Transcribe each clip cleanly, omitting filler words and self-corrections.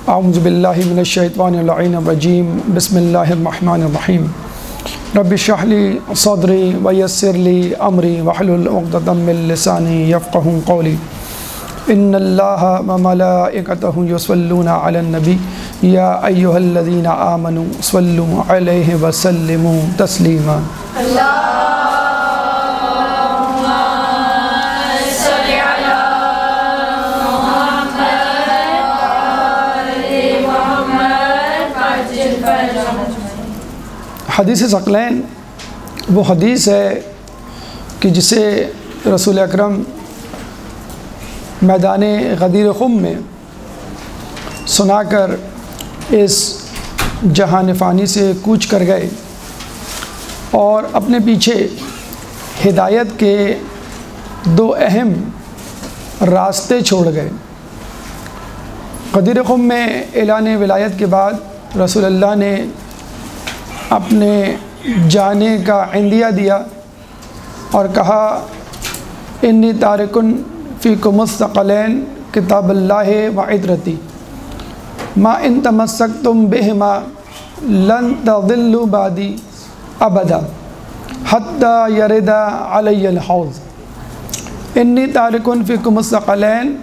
اعوذ باللہ من الشیطان اللعین الرجیم بسم اللہ الرحمن الرحیم رب اشرح لی صدری ویسر لی امری واحلل عقدۃ من لسانی یفقہوا قولی ان اللہ وملائکتہ یصلون علی النبی یا ایھا الذین آمنوا صلوا علیہ وسلموا تسلیما۔ حدیث ثقلین وہ حدیث ہے کہ جسے رسول اکرم میدان غدیر خم میں سنا کر اس جہان فانی سے کوچ کر گئے اور اپنے پیچھے ہدایت کے دو اہم راستے چھوڑ گئے۔ غدیر خم میں اعلان ولایت کے بعد رسول اللہ نے اپنے جانے کا عندیہ دیا اور کہا انی تارکن فیکم الثقلین کتاب اللہ و عطرتی ما ان تمسکتم بہما لن تضلوا بعدی ابدا حتی یرد علی الحوض۔ انی تارکن فیکم الثقلین،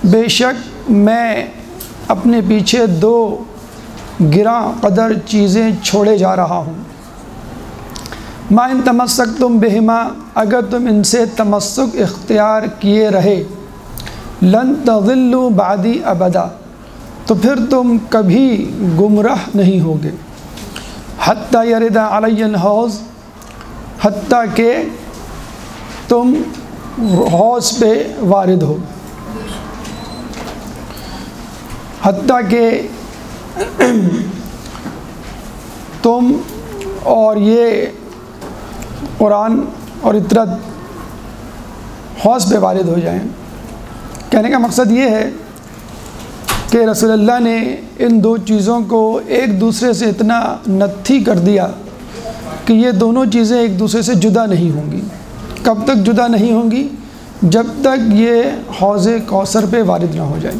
بے شک میں اپنے پیچھے دو گراں قدر چیزیں چھوڑے جا رہا ہوں۔ ما ان تمسکتم بہما، اگر تم ان سے تمسک اختیار کیے رہے، لن تضلوا بعدی ابدا، تو پھر تم کبھی گمراہ نہیں ہوگے۔ حتی یرد علی الحوض، حتیٰ کہ تم حوض پہ وارد ہو، حتیٰ کہ تم اور یہ قرآن اور عطرت حوض پہ وارد ہو جائیں۔ کہنے کا مقصد یہ ہے کہ رسول اللہ نے ان دو چیزوں کو ایک دوسرے سے اتنا نتھی کر دیا کہ یہ دونوں چیزیں ایک دوسرے سے جدا نہیں ہوں گی۔ کب تک جدا نہیں ہوں گی؟ جب تک یہ حوض کوثر پہ وارد نہ ہو جائے۔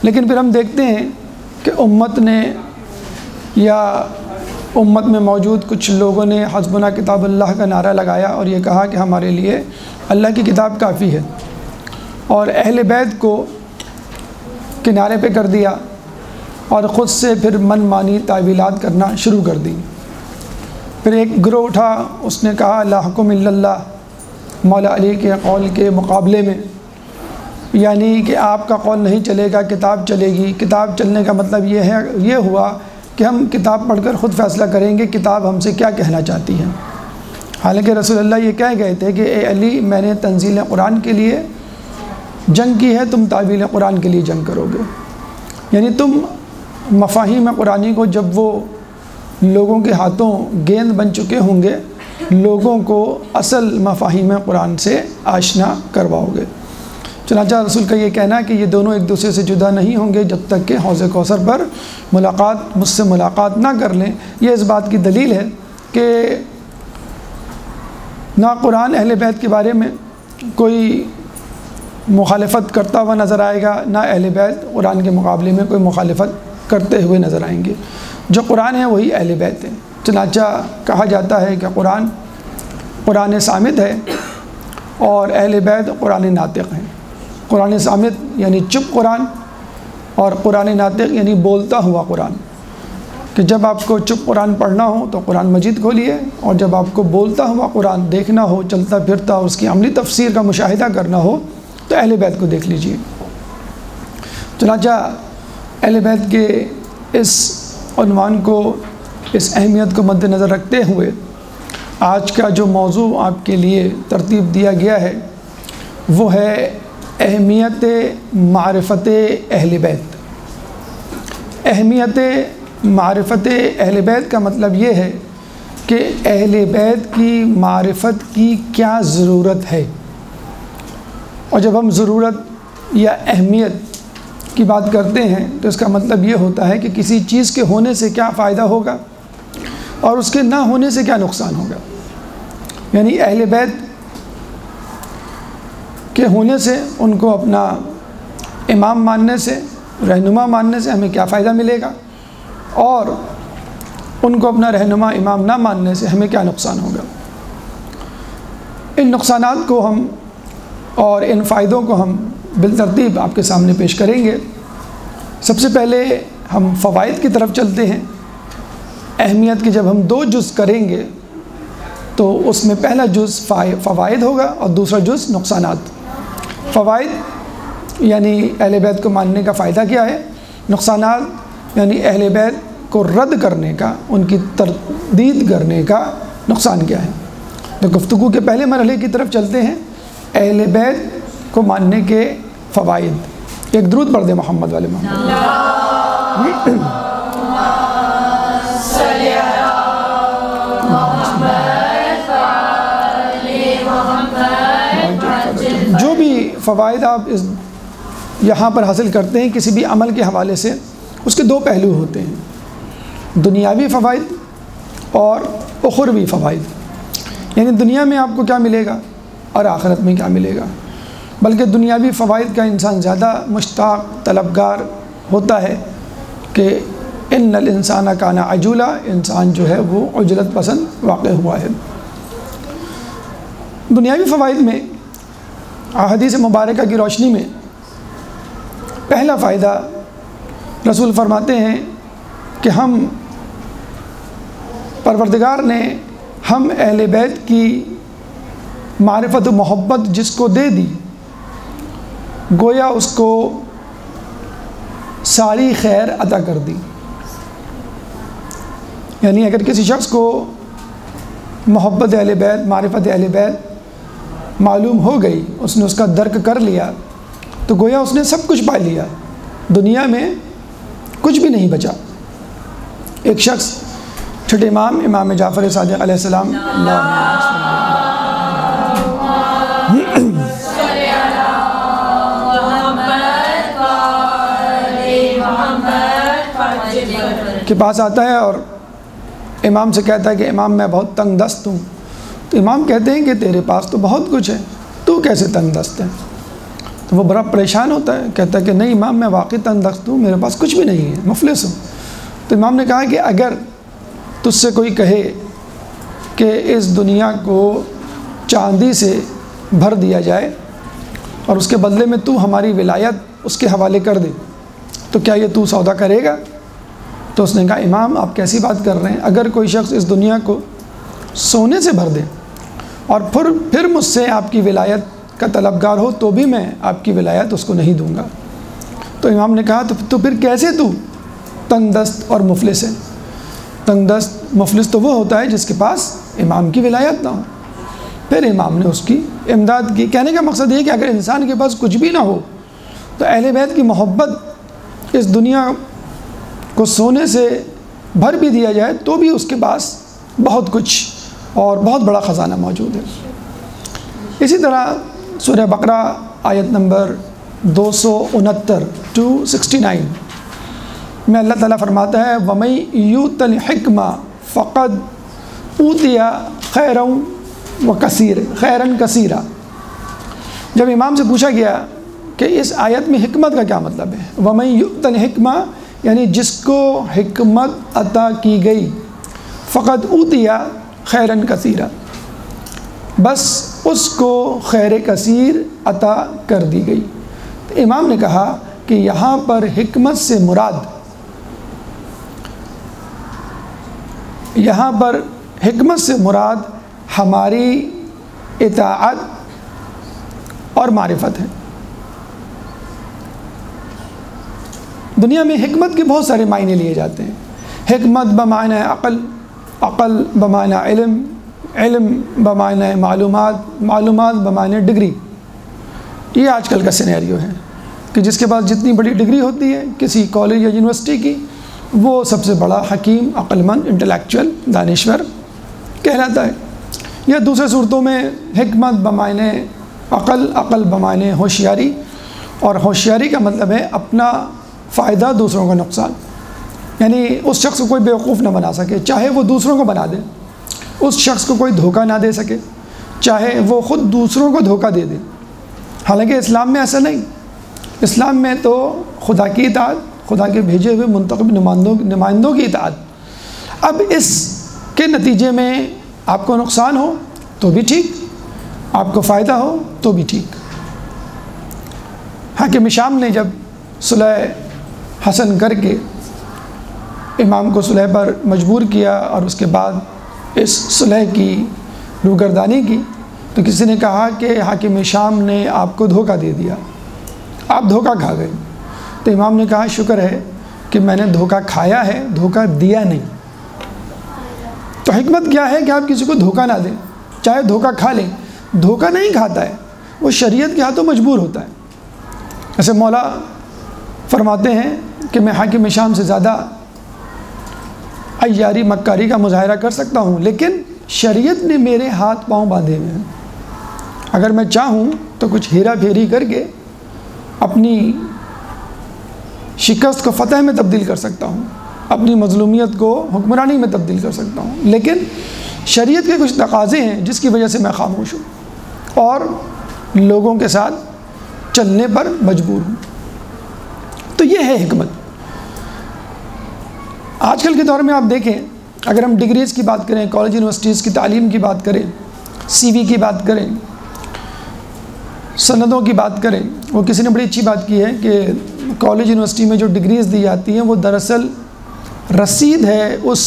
لیکن پھر ہم دیکھتے ہیں کہ امت نے یا امت میں موجود کچھ لوگوں نے حسبنا کتاب اللہ کا نعرہ لگایا اور یہ کہا کہ ہمارے لیے اللہ کی کتاب کافی ہے، اور اہل بیت کو کنارے پہ کر دیا اور خود سے پھر من مانی تعویلات کرنا شروع کر دی۔ پھر ایک گروہ اٹھا، اس نے کہا لا حکم الا اللہ، مولا علی کے قول کے مقابلے میں، یعنی کہ آپ کا قول نہیں چلے گا، کتاب چلے گی۔ کتاب چلنے کا مطلب یہ ہوا کہ ہم کتاب پڑھ کر خود فیصلہ کریں گے کتاب ہم سے کیا کہنا چاہتی ہے۔ حالانکہ رسول اللہ یہ کہہ گئے تھے کہ اے علی، میں نے تنزیل قرآن کے لیے جنگ کی ہے، تم تعویل قرآن کے لیے جنگ کرو گے۔ یعنی تم مفاہیم قرآنی کو جب وہ لوگوں کے ہاتھوں گیند بن چکے ہوں گے، لوگوں کو اصل مفاہیم قرآن سے آشنا کرواؤ گے۔ چنانچہ رسول کا یہ کہنا ہے کہ یہ دونوں ایک دوسرے سے جدا نہیں ہوں گے جب تک کہ حوض کوثر پر مجھ سے ملاقات نہ کر لیں۔ یہ اس بات کی دلیل ہے کہ نہ قرآن اہل بیت کے بارے میں کوئی مخالفت کرتا ہوا نظر آئے گا، نہ اہل بیت قرآن کے مقابلے میں کوئی مخالفت کرتے ہوئے نظر آئیں گے۔ جو قرآن ہے وہی اہل بیت ہے۔ چنانچہ کہا جاتا ہے کہ قرآن صامت ہے اور اہل بیت قرآن ناطق ہیں۔ قرآن صامت یعنی چپ قرآن، اور قرآن ناطق یعنی بولتا ہوا قرآن، کہ جب آپ کو چپ قرآن پڑھنا ہو تو قرآن مجید کھولیے، اور جب آپ کو بولتا ہوا قرآن دیکھنا ہو، چلتا پھرتا اس کی عملی تفسیر کا مشاہدہ کرنا ہو تو اہل بیت کو دیکھ لیجئے۔ چنانچہ اہل بیت کے اس عنوان کو، اس اہمیت کو مد نظر رکھتے ہوئے آج کا جو موضوع آپ کے لیے ترتیب دیا گیا ہے وہ ہے اہمیت معرفت اہل بیت۔ اہمیت معرفت اہل بیت کا مطلب یہ ہے کہ اہل بیت کی معرفت کی کیا ضرورت ہے، اور جب ہم ضرورت یا اہمیت کی بات کرتے ہیں تو اس کا مطلب یہ ہوتا ہے کہ کسی چیز کے ہونے سے کیا فائدہ ہوگا اور اس کے نہ ہونے سے کیا نقصان ہوگا۔ یعنی اہل بیت کے ہونے سے، ان کو اپنا امام ماننے سے رہنما ماننے سے ہمیں کیا فائدہ ملے گا، اور ان کو اپنا رہنما امام نہ ماننے سے ہمیں کیا نقصان ہوگا۔ ان نقصانات کو ہم اور ان فائدوں کو ہم بالترتیب آپ کے سامنے پیش کریں گے۔ سب سے پہلے ہم فوائد کی طرف چلتے ہیں۔ اہمیت کے جب ہم 2 جز کریں گے تو اس میں پہلا جز فوائد ہوگا اور دوسرا جز نقصانات۔ فوائد یعنی اہل بیت کو ماننے کا فائدہ کیا ہے، نقصانات یعنی اہل بیت کو رد کرنے کا، ان کی تردید کرنے کا نقصان کیا ہے۔ تو گفتگو کے پہلے مرحلے کی طرف چلتے ہیں، اہل بیت کو ماننے کے فوائد۔ ایک درود پڑھ دیں محمد والے محمد۔ جو بھی فوائد آپ یہاں پر حاصل کرتے ہیں کسی بھی عمل کے حوالے سے، اس کے 2 پہلو ہوتے ہیں، دنیاوی فوائد اور اخروی فوائد۔ یعنی دنیا میں آپ کو کیا ملے گا اور آخرت میں کیا ملے گا۔ بلکہ دنیاوی فوائد کا انسان زیادہ مشتاق طلبگار ہوتا ہے کہ ان الانسان کان عجولا، انسان جو ہے وہ عجلت پسند واقع ہوا ہے۔ دنیاوی فوائد میں احادیث مبارکہ کی روشنی میں پہلا فائدہ رسول فرماتے ہیں کہ ہم پروردگار نے ہم اہل بیت کی معرفت و محبت جس کو دے دی، گویا اس کو ساری خیر عطا کر دی۔ یعنی اگر کسی شخص کو محبت اہل بیت، معرفت اہل بیت معلوم ہو گئی، اس نے اس کا درک کر لیا، تو گویا اس نے سب کچھ پا لیا، دنیا میں کچھ بھی نہیں بچا۔ ایک شخص چھٹے امام جعفر صادق علیہ السلام کے پاس آتا ہے اور امام سے کہتا ہے کہ امام میں بہت تنگ دست ہوں۔ تو امام کہتے ہیں کہ تیرے پاس تو بہت کچھ ہے، تو کیسے تنگ دست ہے؟ تو وہ بڑا پریشان ہوتا ہے، کہتا ہے کہ نہیں امام میں واقعی تنگ دست ہوں، میرے پاس کچھ بھی نہیں ہے، مفلس ہوں۔ تو امام نے کہا کہ اگر تجھ سے کوئی کہے کہ اس دنیا کو چاندی سے بھر دیا جائے اور اس کے بدلے میں تو ہماری ولایت اس کے حوالے کر دے، تو کیا یہ تو سودا کرے گا؟ تو اس نے کہا امام آپ کیسی بات کر رہے ہیں، اگر کوئی شخص اس دنیا کو سونے سے بھر دے اور پھر مجھ سے آپ کی ولایت کا طلبگار ہو تو بھی میں آپ کی ولایت اس کو نہیں دوں گا۔ تو امام نے کہا تو پھر کیسے تو تنگ دست اور مفلس ہے؟ تنگ دست مفلس تو وہ ہوتا ہے جس کے پاس امام کی ولایت نہ ہو۔ پھر امام نے اس کی امداد کی۔ کہنے کا مقصد یہ کہ اگر انسان کے پاس کچھ بھی نہ ہو تو اہل بیت کی محبت اس دنیا کو سونے سے بھر بھی دیا جائے تو بھی اس کے پاس بہت کچھ اور بہت بڑا خزانہ موجود ہے۔ اسی طرح سورہ بقرہ آیت نمبر 269 269 میں اللہ تعالیٰ فرماتا ہے وَمَن یُؤْتَ الْحِکْمَةَ فَقَدْ أُوتِیَ خَیْرًا کَثِیرًا۔ جب امام سے پوچھا گیا کہ اس آیت میں حکمت کا کیا مطلب ہے، وَمَن یُؤْتَ الْحِکْمَةَ یعنی جس کو حکمت عطا کی گئی، فقد اوتیا خیرن کثیرا بس اس کو خیر کثیر عطا کر دی گئی۔ تو امام نے کہا کہ یہاں پر حکمت سے مراد ہماری اطاعت اور معرفت ہے۔ دنیا میں حکمت کے بہت سارے معنی لیے جاتے ہیں۔ حکمت بمعنی عقل، عقل بمعنی علم، علم بمعنی معلومات، معلومات بمعنی ڈگری۔ یہ آج کل کا سینیریو ہے کہ جس کے پاس جتنی بڑی ڈگری ہوتی ہے کسی کالج یا یونیورسٹی کی، وہ سب سے بڑا حکیم، عقل مند، انٹلیکچوئل، دانشور کہلاتا ہے۔ یا دوسرے صورتوں میں حکمت بمعنی عقل، عقل بمعنی ہوشیاری، اور ہوشیاری کا مطلب ہے اپنا فائدہ دوسروں کا نقصان، یعنی اس شخص کو کوئی بیوقوف نہ بنا سکے، چاہے وہ دوسروں کو بنا دے، اس شخص کو کوئی دھوکہ نہ دے سکے، چاہے وہ خود دوسروں کو دھوکہ دے دے۔ حالانکہ اسلام میں ایسا نہیں، اسلام میں تو خدا کی اطاعت، خدا کے بھیجے ہوئے منتخب نمائندوں کی اطاعت۔ اب اس کے نتیجے میں آپ کو نقصان ہو تو بھی ٹھیک، آپ کو فائدہ ہو تو بھی ٹھیک۔ حاکم شام نے جب صلح حسن کر کے امام کو صلح پر مجبور کیا اور اس کے بعد اس صلح کی روگردانی کی، تو کسی نے کہا کہ حاکم شام نے آپ کو دھوکہ دے دیا، آپ دھوکہ کھا گئے۔ تو امام نے کہا شکر ہے کہ میں نے دھوکہ کھایا ہے، دھوکہ دیا نہیں۔ تو حکمت کیا ہے کہ آپ کسی کو دھوکہ نہ دیں، چاہے دھوکہ کھا لیں، دھوکہ نہیں کھاتا ہے، وہ شریعت کے ہاتھوں مجبور ہوتا ہے۔ ایسے مولا فرماتے ہیں کہ میں حاکم شام سے زیادہ عیاری مکاری کا مظاہرہ کر سکتا ہوں، لیکن شریعت نے میرے ہاتھ پاؤں باندھے ہوئے ہیں۔ اگر میں چاہوں تو کچھ ہیرا پھیری کر کے اپنی شکست کو فتح میں تبدیل کر سکتا ہوں، اپنی مظلومیت کو حکمرانی میں تبدیل کر سکتا ہوں، لیکن شریعت کے کچھ تقاضے ہیں جس کی وجہ سے میں خاموش ہوں اور لوگوں کے ساتھ چلنے پر مجبور ہوں۔ تو یہ ہے حکمت۔ آج کل کے دور میں آپ دیکھیں، اگر ہم ڈگریز کی بات کریں، کالج یونیورسٹیز کی تعلیم کی بات کریں، سی وی کی بات کریں، سندوں کی بات کریں، وہ کسی نے بڑی اچھی بات کی ہے کہ کالج یونیورسٹی میں جو ڈگریز دی جاتی ہیں وہ دراصل رسید ہے اس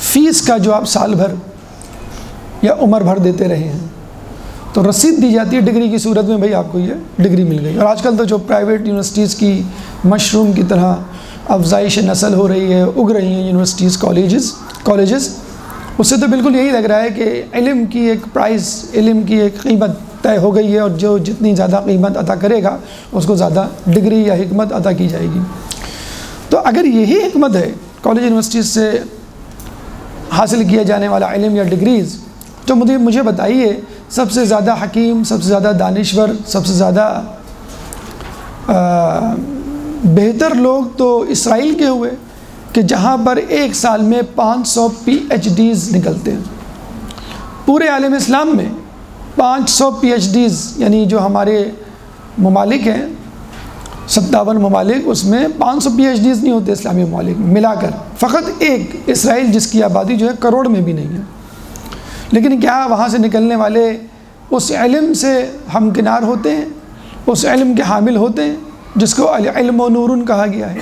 فیس کا جو آپ سال بھر یا عمر بھر دیتے رہے ہیں۔ تو رسید دی جاتی ہے ڈگری کی صورت میں، بھئی آپ کو یہ ڈگری مل گئی۔ اور آج کل تو جو پرائیویٹ یونیورسٹیز کی مشروم کی طرح افزائش نسل ہو رہی ہے، اگ رہی ہیں یونیورسٹیز، کالجز، اس سے تو بالکل یہی لگ رہا ہے کہ علم کی ایک پرائز، علم کی ایک قیمت طے ہو گئی ہے، اور جو جتنی زیادہ قیمت عطا کرے گا اس کو زیادہ ڈگری یا حکمت عطا کی جائے گی۔ تو اگر یہی حکمت ہے کالج یونیورسٹیز سے حاصل کیا جانے والا علم یا ڈگریز، تو مجھے بتائیے سب سے زیادہ حکیم، سب سے زیادہ دانشور، سب سے زیادہ بہتر لوگ تو اسرائیل کے ہوئے کہ جہاں پر ایک سال میں 500 پی ایچ ڈیز نکلتے ہیں۔ پورے عالم اسلام میں 500 پی ایچ ڈیز، یعنی جو ہمارے ممالک ہیں 57 ممالک، اس میں 500 پی ایچ ڈیز نہیں ہوتے اسلامی ممالک ملا کر، فقط ایک اسرائیل جس کی آبادی جو ہے کروڑ میں بھی نہیں ہے۔ لیکن کیا وہاں سے نکلنے والے اس علم سے ہمکنار ہوتے ہیں، اس علم کے حامل ہوتے ہیں جس کو علم و نورن کہا گیا ہے،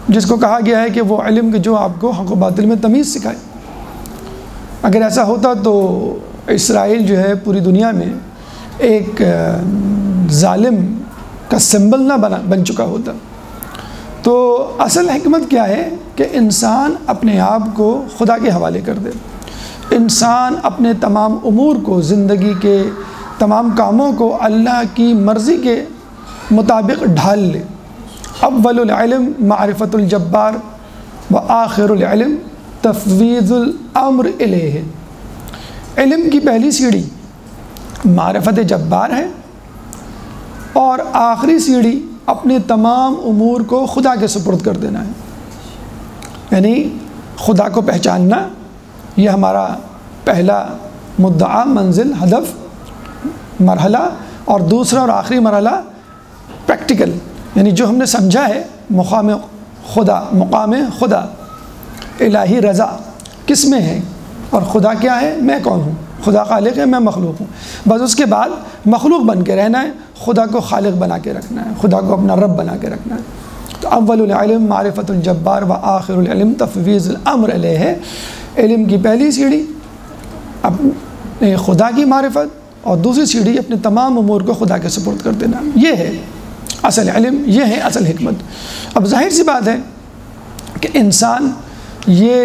جس کو کہا گیا ہے کہ وہ علم جو آپ کو حق و باطل میں تمیز سکھائے؟ اگر ایسا ہوتا تو اسرائیل جو ہے پوری دنیا میں ایک ظالم کا سمبل نہ بن چکا ہوتا۔ تو اصل حکمت کیا ہے کہ انسان اپنے آپ کو خدا کے حوالے کر دے، انسان اپنے تمام امور کو، زندگی کے تمام کاموں کو اللہ کی مرضی کے مطابق ڈھال لے۔ اول العلم معرفت الجبار و آخر العلم تفویض الامر الیہ۔ علم کی پہلی سیڑھی معرفت جبار ہے، اور آخری سیڑھی اپنے تمام امور کو خدا کے سپرد کر دینا ہے، یعنی خدا کو پہچاننا۔ یہ ہمارا پہلا مدعا، منزل، ہدف، مرحلہ، اور دوسرا اور آخری مرحلہ پریکٹیکل، یعنی جو ہم نے سمجھا ہے مقام خدا، الہی رضا کس میں ہے، اور خدا کیا ہے، میں کون ہوں، خدا خالق ہے، میں مخلوق ہوں۔ بس اس کے بعد مخلوق بن کے رہنا ہے، خدا کو خالق بنا کے رکھنا ہے، خدا کو اپنا رب بنا کے رکھنا ہے۔ تو اول العلم معرفت الجبار و آخر العلم تفویض الامر الیہ ہے۔ علم کی پہلی سیڑھی اپنے خدا کی معرفت، اور دوسری سیڑھی اپنے تمام امور کو خدا کے سپرد کر دینا۔ یہ ہے اصل علم، یہ ہے اصل حکمت۔ اب ظاہر سی بات ہے کہ انسان یہ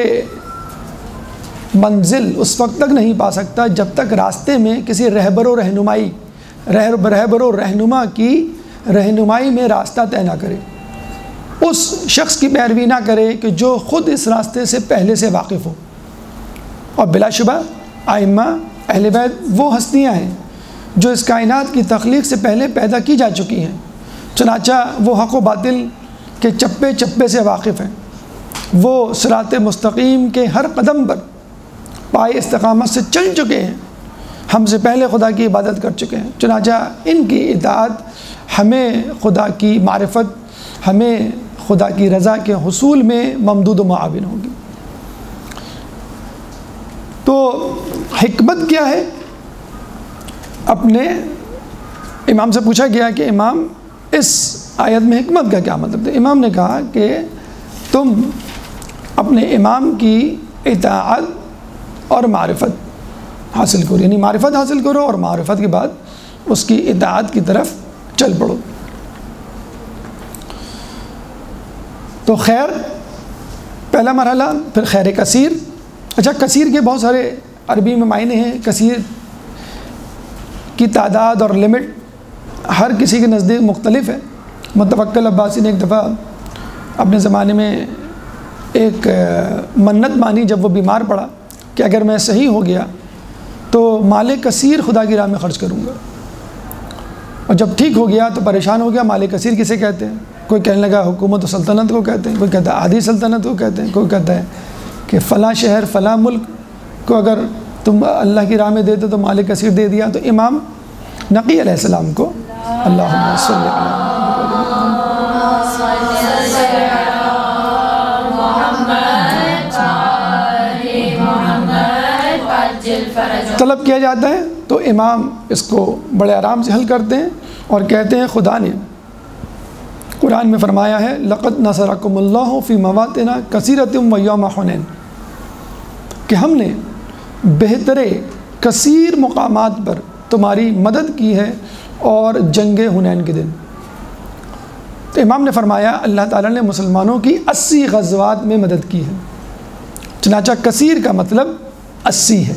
منزل اس وقت تک نہیں پا سکتا جب تک راستے میں کسی رہبر و رہنما کی رہنمائی میں راستہ طے نہ کرے، اس شخص کی پیروی نہ کرے کہ جو خود اس راستے سے پہلے سے واقف ہو۔ اور بلا شبہ ائمہ اہل بیت وہ ہستیاں ہیں جو اس کائنات کی تخلیق سے پہلے پیدا کی جا چکی ہیں، چنانچہ وہ حق و باطل کے چپے چپے سے واقف ہیں، وہ صراط مستقیم کے ہر قدم پر پائے استقامت سے چل چکے ہیں، ہم سے پہلے خدا کی عبادت کر چکے ہیں، چنانچہ ان کی اطاعت ہمیں خدا کی معرفت، ہمیں خدا کی رضا کے حصول میں ممدود و معاون ہوگی۔ تو حکمت کیا ہے؟ اپنے امام سے پوچھا گیا کہ امام اس آیت میں حکمت کا کیا مطلب ہے؟ امام نے کہا کہ تم اپنے امام کی اطاعت اور معرفت حاصل کرو، یعنی معرفت حاصل کرو اور معرفت کے بعد اس کی اطاعت کی طرف چل پڑو۔ تو خیر پہلا مرحلہ، پھر خیر کثیر۔ اچھا، کثیر کے بہت سارے عربی میں معنی ہیں۔ کثیر کی تعداد اور لمٹ ہر کسی کے نزدیک مختلف ہے۔ متوکل عباسی نے ایک دفعہ اپنے زمانے میں ایک منت مانی جب وہ بیمار پڑا کہ اگر میں صحیح ہو گیا تو مال کثیر خدا کی راہ میں خرچ کروں گا، اور جب ٹھیک ہو گیا تو پریشان ہو گیا مال کثیر کسے کہتے ہیں؟ کوئی کہنے لگا حکومت و سلطنت کو کہتے ہیں، کوئی کہتا ہے آدھی سلطنت کو کہتے ہیں، کوئی کہتا ہے کہ فلاں شہر فلاں ملک کو اگر تم اللہ کی راہ میں دیتے تو مال کثیر دے دیا۔ تو امام نقی علیہ السلام کو اللہم صلی طلب کیا جاتا ہے تو امام اس کو بڑے آرام سے حل کرتے ہیں اور کہتے ہیں خدا نے قرآن میں فرمایا ہے لقد نصرکم اللہ فی مواطن کثیرۃ و یوم حنین، کہ ہم نے بہتر کثیر مقامات پر تمہاری مدد کی ہے اور جنگ حنین کے دن۔ تو امام نے فرمایا اللہ تعالیٰ نے مسلمانوں کی 80 غزوات میں مدد کی ہے، چنانچہ کثیر کا مطلب 80 ہے۔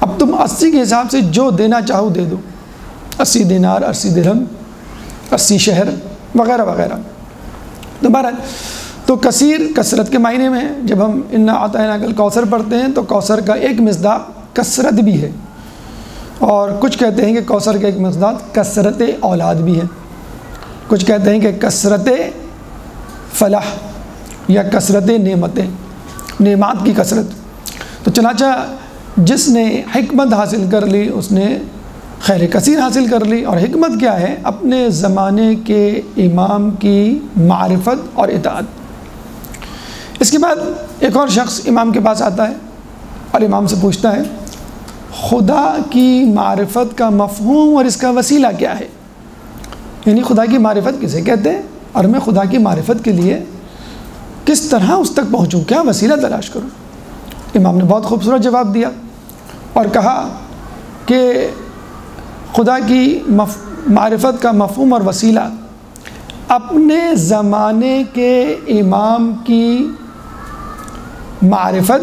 اب تم 80 کے حساب سے جو دینا چاہو دے دو، 80 دینار، 80 درہم، 80 شہر وغیرہ وغیرہ۔ دوبارہ تو کثیر کثرت کے معنی میں ہے۔ جب ہم انا اعطیناک الکوثر پڑھتے ہیں تو کوثر کا ایک مصداق کثرت بھی ہے، اور کچھ کہتے ہیں کہ کوثر کا ایک مصداق کثرت اولاد بھی ہے، کچھ کہتے ہیں کہ کثرت فلاح یا کثرت نعمتیں، نعمات کی کثرت۔ تو چنانچہ جس نے حکمت حاصل کر لی اس نے خیر کثیر حاصل کر لی۔ اور حکمت کیا ہے؟ اپنے زمانے کے امام کی معرفت اور اطاعت۔ اس کے بعد ایک اور شخص امام کے پاس آتا ہے اور امام سے پوچھتا ہے خدا کی معرفت کا مفہوم اور اس کا وسیلہ کیا ہے؟ یعنی خدا کی معرفت کسے کہتے ہیں اور میں خدا کی معرفت کے لیے کس طرح اس تک پہنچوں، کیا وسیلہ تلاش کروں؟ امام نے بہت خوبصورت جواب دیا اور کہا کہ خدا کی معرفت کا مفہوم اور وسیلہ اپنے زمانے کے امام کی معرفت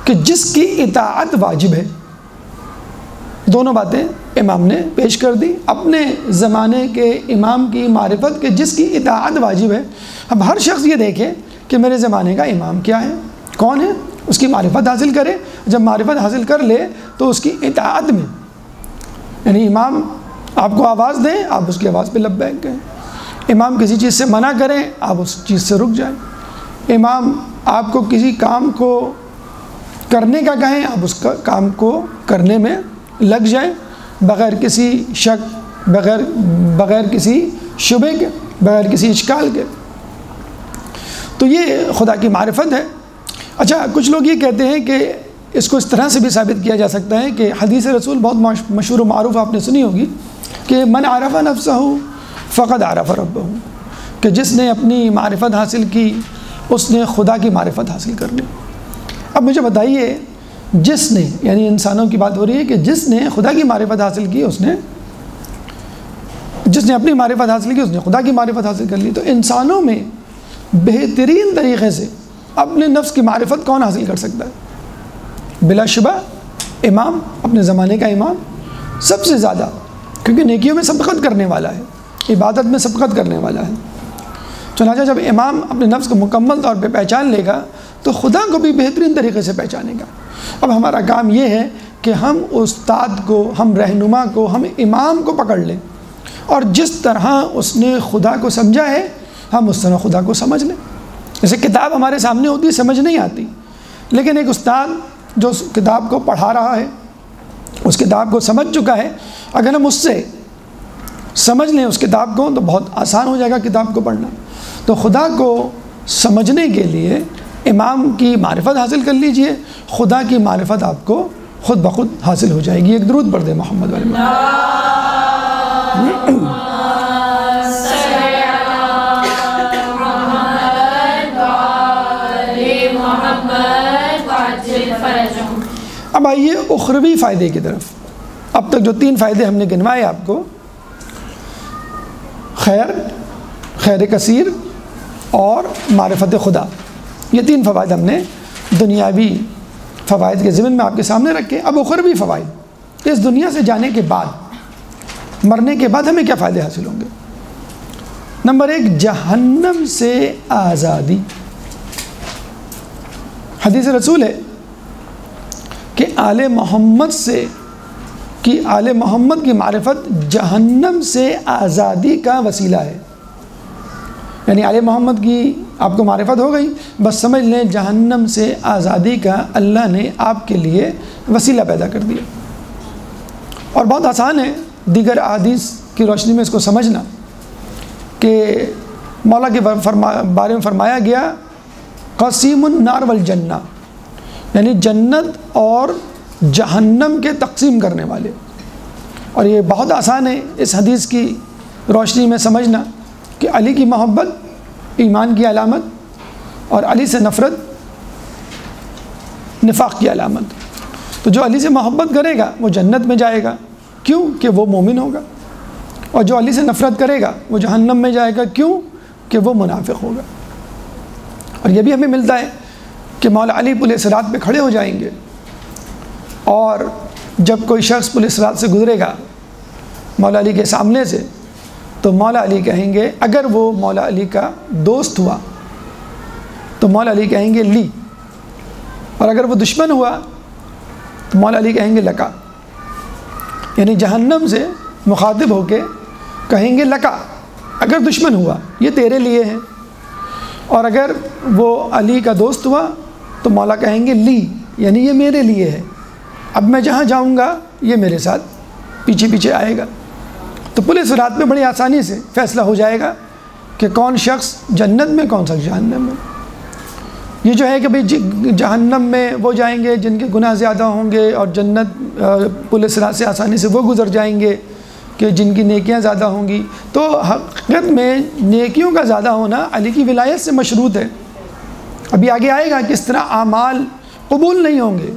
کہ جس کی اطاعت واجب ہے۔ دونوں باتیں امام نے پیش کر دی، اپنے زمانے کے امام کی معرفت کہ جس کی اطاعت واجب ہے۔ اب ہر شخص یہ دیکھے کہ میرے زمانے کا امام کیا ہے، کون ہے، اس کی معرفت حاصل کرے۔ جب معرفت حاصل کر لے تو اس کی اطاعت میں، یعنی امام آپ کو آواز دیں آپ اس کی آواز پہ لبیک کہیں، امام کسی چیز سے منع کریں آپ اس چیز سے رک جائیں، امام آپ کو کسی کام کو کرنے کا کہیں آپ اس کا کام کو کرنے میں لگ جائیں، بغیر کسی شک، بغیر کسی شبہ کے، بغیر کسی اشکال کے۔ تو یہ خدا کی معرفت ہے۔ اچھا، کچھ لوگ یہ کہتے ہیں کہ اس کو اس طرح سے بھی ثابت کیا جا سکتا ہے کہ حدیث رسول بہت مشہور و معروف آپ نے سنی ہوگی کہ من عرف نفسہ فقد عرف ربہ، کہ جس نے اپنی معرفت حاصل کی اس نے خدا کی معرفت حاصل کر لی۔ اب مجھے بتائیے، جس نے، یعنی انسانوں کی بات ہو رہی ہے کہ جس نے خدا کی معرفت حاصل کی جس نے اپنی معرفت حاصل کی اس نے خدا کی معرفت حاصل کر لی۔ تو انسانوں میں بہترین طریقے سے اپنے نفس کی معرفت کون حاصل کر سکتا ہے؟ بلا شبہ امام، اپنے زمانے کا امام سب سے زیادہ، کیونکہ نیکیوں میں سبقت کرنے والا ہے، عبادت میں سبقت کرنے والا ہے۔ چنانچہ جب امام اپنے نفس کو مکمل طور پہ پہچان لے گا تو خدا کو بھی بہترین طریقے سے پہچانے گا۔ اب ہمارا کام یہ ہے کہ ہم استاد کو، ہم رہنما کو، ہم امام کو پکڑ لیں اور جس طرح اس نے خدا کو سمجھا ہے ہم اس طرح خدا کو سمجھ لیں۔ جیسے کتاب ہمارے سامنے ہوتی ہے، سمجھ نہیں آتی، لیکن ایک استاد جو اس کتاب کو پڑھا رہا ہے، اس کتاب کو سمجھ چکا ہے، اگر ہم اس سے سمجھ لیں اس کتاب کو تو بہت آسان ہو جائے گا کتاب کو پڑھنا۔ تو خدا کو سمجھنے کے لیے امام کی معرفت حاصل کر لیجئے، خدا کی معرفت آپ کو خود بخود حاصل ہو جائے گی۔ ایک درود پڑھ دیں محمد والے اب آئیے اخروی فائدے کی طرف۔ اب تک جو 3 فائدے ہم نے گنوائے آپ کو، خیر کثیر اور معرفت خدا، یہ 3 فوائد ہم نے دنیاوی فوائد کے ضمن میں آپ کے سامنے رکھے۔ اب اخروی فوائد، اس دنیا سے جانے کے بعد، مرنے کے بعد ہمیں کیا فائدے حاصل ہوں گے؟ نمبر 1، جہنم سے آزادی۔ حدیث رسول ہے کہ آل محمد کی معرفت جہنم سے آزادی کا وسیلہ ہے۔ یعنی آل محمد کی آپ کو معرفت ہو گئی، بس سمجھ لیں جہنم سے آزادی کا اللہ نے آپ کے لیے وسیلہ پیدا کر دیا۔ اور بہت آسان ہے دیگر احادیث کی روشنی میں اس کو سمجھنا، کہ مولا کے بارے میں فرمایا گیا قسیم النار والجنہ، یعنی جنت اور جہنم کے تقسیم کرنے والے۔ اور یہ بہت آسان ہے اس حدیث کی روشنی میں سمجھنا کہ علی کی محبت ایمان کی علامت اور علی سے نفرت نفاق کی علامت۔ تو جو علی سے محبت کرے گا وہ جنت میں جائے گا، کیوں کہ وہ مومن ہوگا، اور جو علی سے نفرت کرے گا وہ جہنم میں جائے گا، کیوں کہ وہ منافق ہوگا۔ اور یہ بھی ہمیں ملتا ہے کہ مولا علی پل صراط پہ کھڑے ہو جائیں گے، اور جب کوئی شخص پل صراط سے گزرے گا مولا علی کے سامنے سے، تو مولا علی کہیں گے، اگر وہ مولا علی کا دوست ہوا تو مولا علی کہیں گے لی، اور اگر وہ دشمن ہوا تو مولا علی کہیں گے لکا۔ یعنی جہنم سے مخاطب ہو کے کہیں گے لکا، اگر دشمن ہوا یہ تیرے لیے ہے، اور اگر وہ علی کا دوست ہوا تو مولا کہیں گے لی، یعنی یہ میرے لیے ہے، اب میں جہاں جاؤں گا یہ میرے ساتھ پیچھے پیچھے آئے گا۔ تو پل صراط میں بڑی آسانی سے فیصلہ ہو جائے گا کہ کون شخص جنت میں، کون شخص جہنم میں۔ یہ جو ہے کہ بھئی جہنم میں وہ جائیں گے جن کے گناہ زیادہ ہوں گے، اور جنت پل صراط سے آسانی سے وہ گزر جائیں گے کہ جن کی نیکیاں زیادہ ہوں گی۔ تو حقیقت میں نیکیوں کا زیادہ ہونا علی کی ولایت سے مشروط ہے۔ ابھی آگے آئے گا کس طرح اعمال قبول نہیں ہوں گے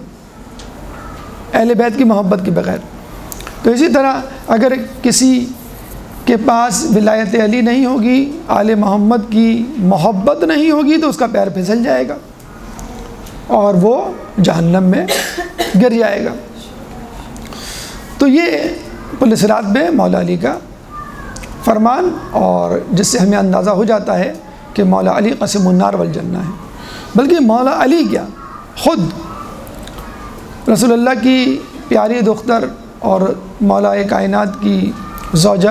اہل بیت کی محبت کے بغیر۔ تو اسی طرح اگر کسی کے پاس ولایت علی نہیں ہوگی، آل محمد کی محبت نہیں ہوگی، تو اس کا پیر پھسل جائے گا اور وہ جہنم میں گر جائے گا۔ تو یہ پل صراط میں مولا علی کا فرمان، اور جس سے ہمیں اندازہ ہو جاتا ہے کہ مولا علی قسم النار والجنہ ہے۔ بلکہ مولا علی کیا، خود رسول اللہ کی پیاری دختر اور مولا کائنات کی زوجہ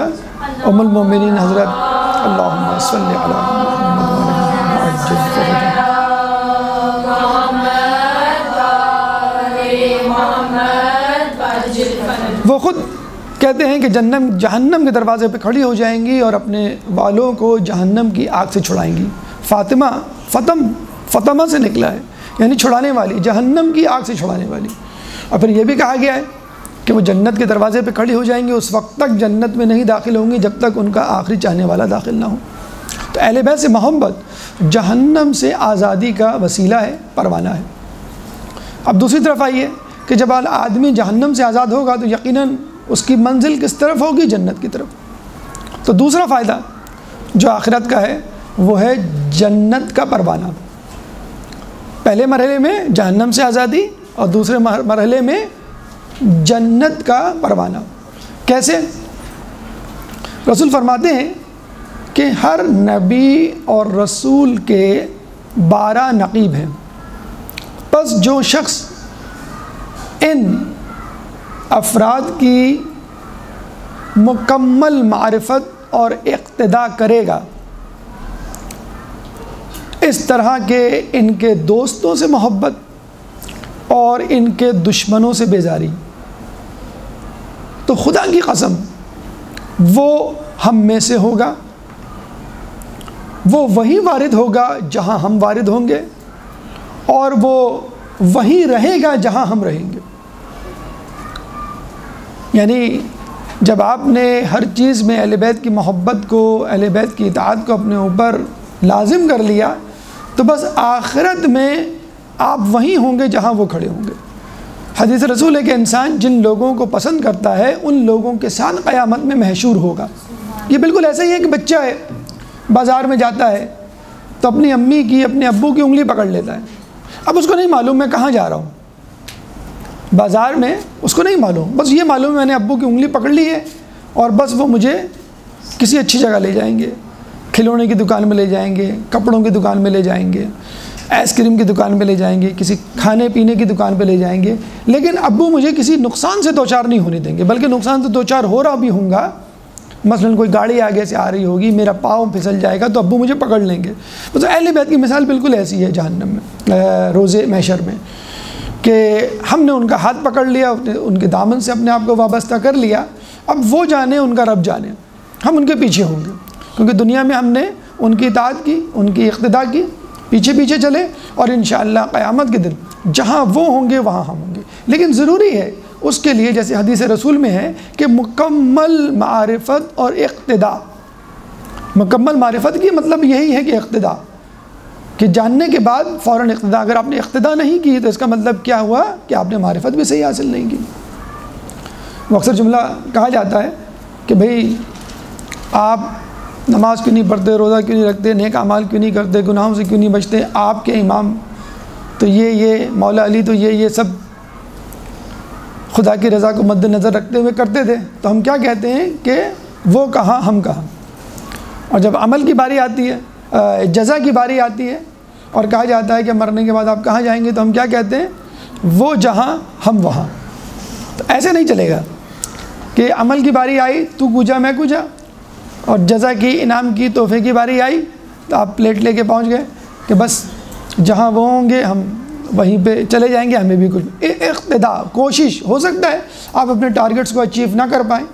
ام المومنین حضرت اللہم صلی علی محمد، وہ خود کہتے ہیں کہ جہنم کے دروازے پہ کھڑی ہو جائیں گی اور اپنے والوں کو جہنم کی آگ سے چھڑائیں گی۔ فاطمہ سے نکلا ہے، یعنی چھڑانے والی، جہنم کی آگ سے چھڑانے والی۔ اور پھر یہ بھی کہا گیا ہے کہ وہ جنت کے دروازے پہ کھڑی ہو جائیں گے، اس وقت تک جنت میں نہیں داخل ہوں گی جب تک ان کا آخری چاہنے والا داخل نہ ہو۔ تو اہل بیت سے محبت جہنم سے آزادی کا وسیلہ ہے، پروانہ ہے۔ اب دوسری طرف آئیے کہ جب آدمی جہنم سے آزاد ہوگا تو یقیناً اس کی منزل کس طرف ہوگی؟ جنت کی طرف۔ تو دوسرا فائدہ جو آخرت کا ہے وہ ہے جنت کا پروانہ۔ پہلے مرحلے میں جہنم سے آزادی، اور دوسرے مرحلے میں جنت کا پروانہ۔ کیسے؟ رسول فرماتے ہیں کہ ہر نبی اور رسول کے 12 نقیب ہیں، پس جو شخص ان افراد کی مکمل معرفت اور اقتداء کرے گا، اس طرح کے ان کے دوستوں سے محبت اور ان کے دشمنوں سے بیزاری، تو خدا کی قسم وہ ہم میں سے ہوگا، وہ وہیں وارد ہوگا جہاں ہم وارد ہوں گے، اور وہ وہیں رہے گا جہاں ہم رہیں گے۔ یعنی جب آپ نے ہر چیز میں اہل بیت کی محبت کو، اہل بیت کی اطاعت کو اپنے اوپر لازم کر لیا، تو بس آخرت میں آپ وہیں ہوں گے جہاں وہ کھڑے ہوں گے۔ حدیث رسول ہے کہ انسان جن لوگوں کو پسند کرتا ہے ان لوگوں کے ساتھ قیامت میں محشور ہوگا۔ یہ بالکل ایسا ہی ہے کہ بچہ ہے، بازار میں جاتا ہے تو اپنی امی کی، اپنے ابو کی انگلی پکڑ لیتا ہے۔ اب اس کو نہیں معلوم میں کہاں جا رہا ہوں، بازار میں اس کو نہیں معلوم، بس یہ معلوم ہے میں نے ابو کی انگلی پکڑ لی ہے اور بس وہ مجھے کسی اچھی جگہ لے جائیں گے، کھلونے کی دکان میں لے جائیں گے، کپڑوں کی دکان میں لے جائیں گے، آئس کریم کی دکان پہ لے جائیں گے، کسی کھانے پینے کی دکان پہ لے جائیں گے، لیکن ابو مجھے کسی نقصان سے دوچار نہیں ہونے دیں گے، بلکہ نقصان سے دوچار ہو رہا بھی ہوں گا۔ مثلا کوئی گاڑی آگے سے آ رہی ہوگی، میرا پاؤں پھسل جائے گا تو ابو مجھے پکڑ لیں گے۔ تو اہل بیت کی مثال بالکل ایسی ہے جہنم میں، روز محشر میں، کہ ہم نے ان کا ہاتھ پکڑ لیا، ان کے دامن سے اپنے آپ کو وابستہ کر لیا، اب وہ جانے، ان کا رب جانے، ہم ان کے پیچھے ہوں گے، کیونکہ دنیا میں ہم نے ان کی اطاعت کی، ان کی اقتداء کی، پیچھے پیچھے چلے، اور انشاءاللہ قیامت کے دن جہاں وہ ہوں گے وہاں ہم ہوں گے۔ لیکن ضروری ہے اس کے لیے، جیسے حدیث رسول میں ہے کہ مکمل معرفت اور اقتداء۔ مکمل معرفت کی مطلب یہی ہے کہ اقتداء، کہ جاننے کے بعد فوراً اقتداء۔ اگر آپ نے اقتداء نہیں کی تو اس کا مطلب کیا ہوا کہ آپ نے معرفت بھی صحیح حاصل نہیں کی۔ وہ اکثر جملہ کہا جاتا ہے کہ بھئی آپ نماز کیوں نہیں پڑھتے، روزہ کیوں نہیں رکھتے، نیک اعمال کیوں نہیں کرتے، گناہوں سے کیوں نہیں بچتے، آپ کے امام تو یہ مولا علی تو یہ سب خدا کی رضا کو مد نظر رکھتے ہوئے کرتے تھے، تو ہم کیا کہتے ہیں کہ وہ کہاں ہم کہاں۔ اور جب عمل کی باری آتی ہے، جزا کی باری آتی ہے، اور کہا جاتا ہے کہ مرنے کے بعد آپ کہاں جائیں گے، تو ہم کیا کہتے ہیں، وہ جہاں ہم وہاں۔ تو ایسے نہیں چلے گا کہ عمل کی باری آئی تو کوجا میں کوجا، اور جزا کی، انعام کی، تحفے کی باری آئی تو آپ پلیٹ لے کے پہنچ گئے کہ بس جہاں وہ ہوں گے ہم وہیں پہ چلے جائیں گے، ہمیں بھی کچھ اقتداء، کوشش۔ ہو سکتا ہے آپ اپنے ٹارگٹس کو اچیو نہ کر پائیں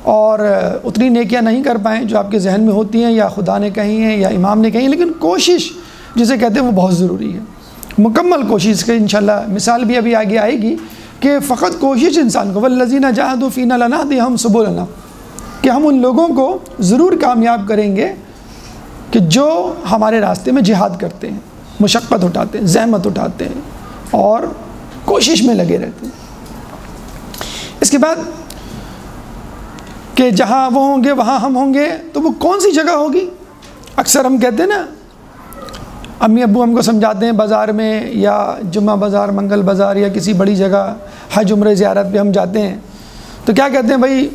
اور اتنی نیکیاں نہیں کر پائیں جو آپ کے ذہن میں ہوتی ہیں، یا خدا نے کہی ہیں یا امام نے کہی ہیں، لیکن کوشش جسے کہتے ہیں وہ بہت ضروری ہے، مکمل کوشش کے۔ انشاءاللہ مثال بھی ابھی آگے آئے گی کہ فقط کوشش انسان کو، والذین جاہدوا فینا لنہدیہم سبلنا، کہ ہم ان لوگوں کو ضرور کامیاب کریں گے کہ جو ہمارے راستے میں جہاد کرتے ہیں، مشقت اٹھاتے ہیں، زحمت اٹھاتے ہیں اور کوشش میں لگے رہتے ہیں۔ اس کے بعد کہ جہاں وہ ہوں گے وہاں ہم ہوں گے، تو وہ کون سی جگہ ہوگی؟ اکثر ہم کہتے ہیں نا، امی ابو ہم کو سمجھاتے ہیں بازار میں، یا جمعہ بازار، منگل بازار، یا کسی بڑی جگہ حج عمرہ زیارت پہ ہم جاتے ہیں تو کیا کہتے ہیں، بھائی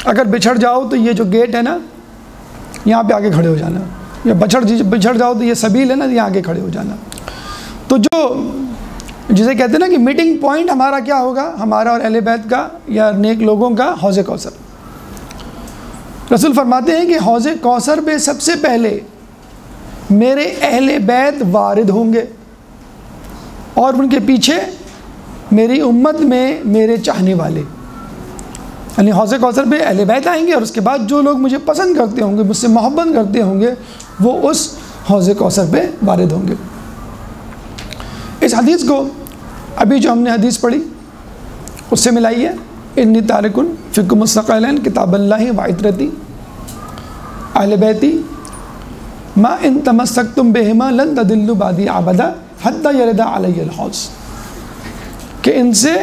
اگر بچھڑ جاؤ تو یہ جو گیٹ ہے نا یہاں پہ آگے کھڑے ہو جانا، یا بچھڑ جاؤ تو یہ سبیل ہے نا یہاں آگے کھڑے ہو جانا۔ تو جو جسے کہتے ہیں نا کہ میٹنگ پوائنٹ ہمارا کیا ہوگا، ہمارا اور اہل بیت کا یا نیک لوگوں کا، حوض کوثر۔ رسول فرماتے ہیں کہ حوض کوثر پہ سب سے پہلے میرے اہل بیت وارد ہوں گے، اور ان کے پیچھے میری امت میں میرے چاہنے والے، یعنی حوض کوثر پہ اہل بیت آئیں گے، اور اس کے بعد جو لوگ مجھے پسند کرتے ہوں گے، مجھ سے محبت کرتے ہوں گے، وہ اس حوض کوثر پہ وارد ہوں گے۔ اس حدیث کو ابھی جو ہم نے حدیث پڑھی اس سے ملائیے، انی تارکن فیکم الثقلین کتاب اللہ و عطرتی اہل بیتی ما ان تمسکتم بہما لن تضلوا بعدی ابدا حتی یرد علی الحوض، کہ ان سے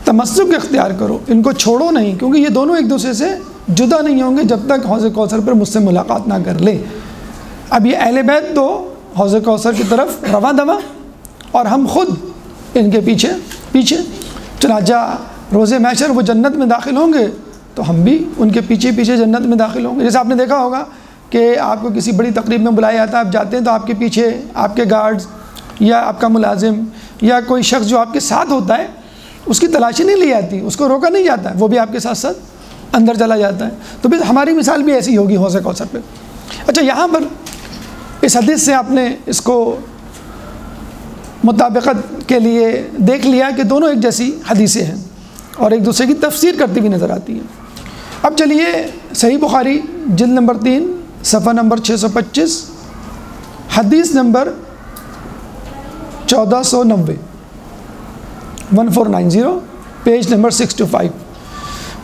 تمسک اختیار کرو، ان کو چھوڑو نہیں، کیونکہ یہ دونوں ایک دوسرے سے جدا نہیں ہوں گے جب تک حوض کوثر پر مجھ سے ملاقات نہ کر لے۔ اب یہ اہل بیت تو حوض کوثر کی طرف رواں دواں، اور ہم خود ان کے پیچھے، چنانچہ روز محشر وہ جنت میں داخل ہوں گے تو ہم بھی ان کے پیچھے جنت میں داخل ہوں گے۔ جیسے آپ نے دیکھا ہوگا کہ آپ کو کسی بڑی تقریب میں بلایا جاتا ہے، آپ جاتے ہیں تو آپ کے پیچھے آپ کے گارڈز یا آپ کا ملازم یا کوئی شخص جو آپ کے ساتھ ہوتا ہے، اس کی تلاشی نہیں لی جاتی، اس کو روکا نہیں جاتا ہے، وہ بھی آپ کے ساتھ ساتھ اندر چلا جاتا ہے۔ تو پھر ہماری مثال بھی ایسی ہوگی حوض کوثر پہ۔ اچھا، یہاں پر اس حدیث سے آپ نے اس کو مطابقت کے لیے دیکھ لیا کہ دونوں ایک جیسی حدیثیں ہیں اور ایک دوسرے کی تفسیر کرتی ہوئی نظر آتی ہیں۔ اب چلیے صحیح بخاری جلد نمبر 3 صفحہ نمبر 625 حدیث نمبر 1490 1490 پیج نمبر 625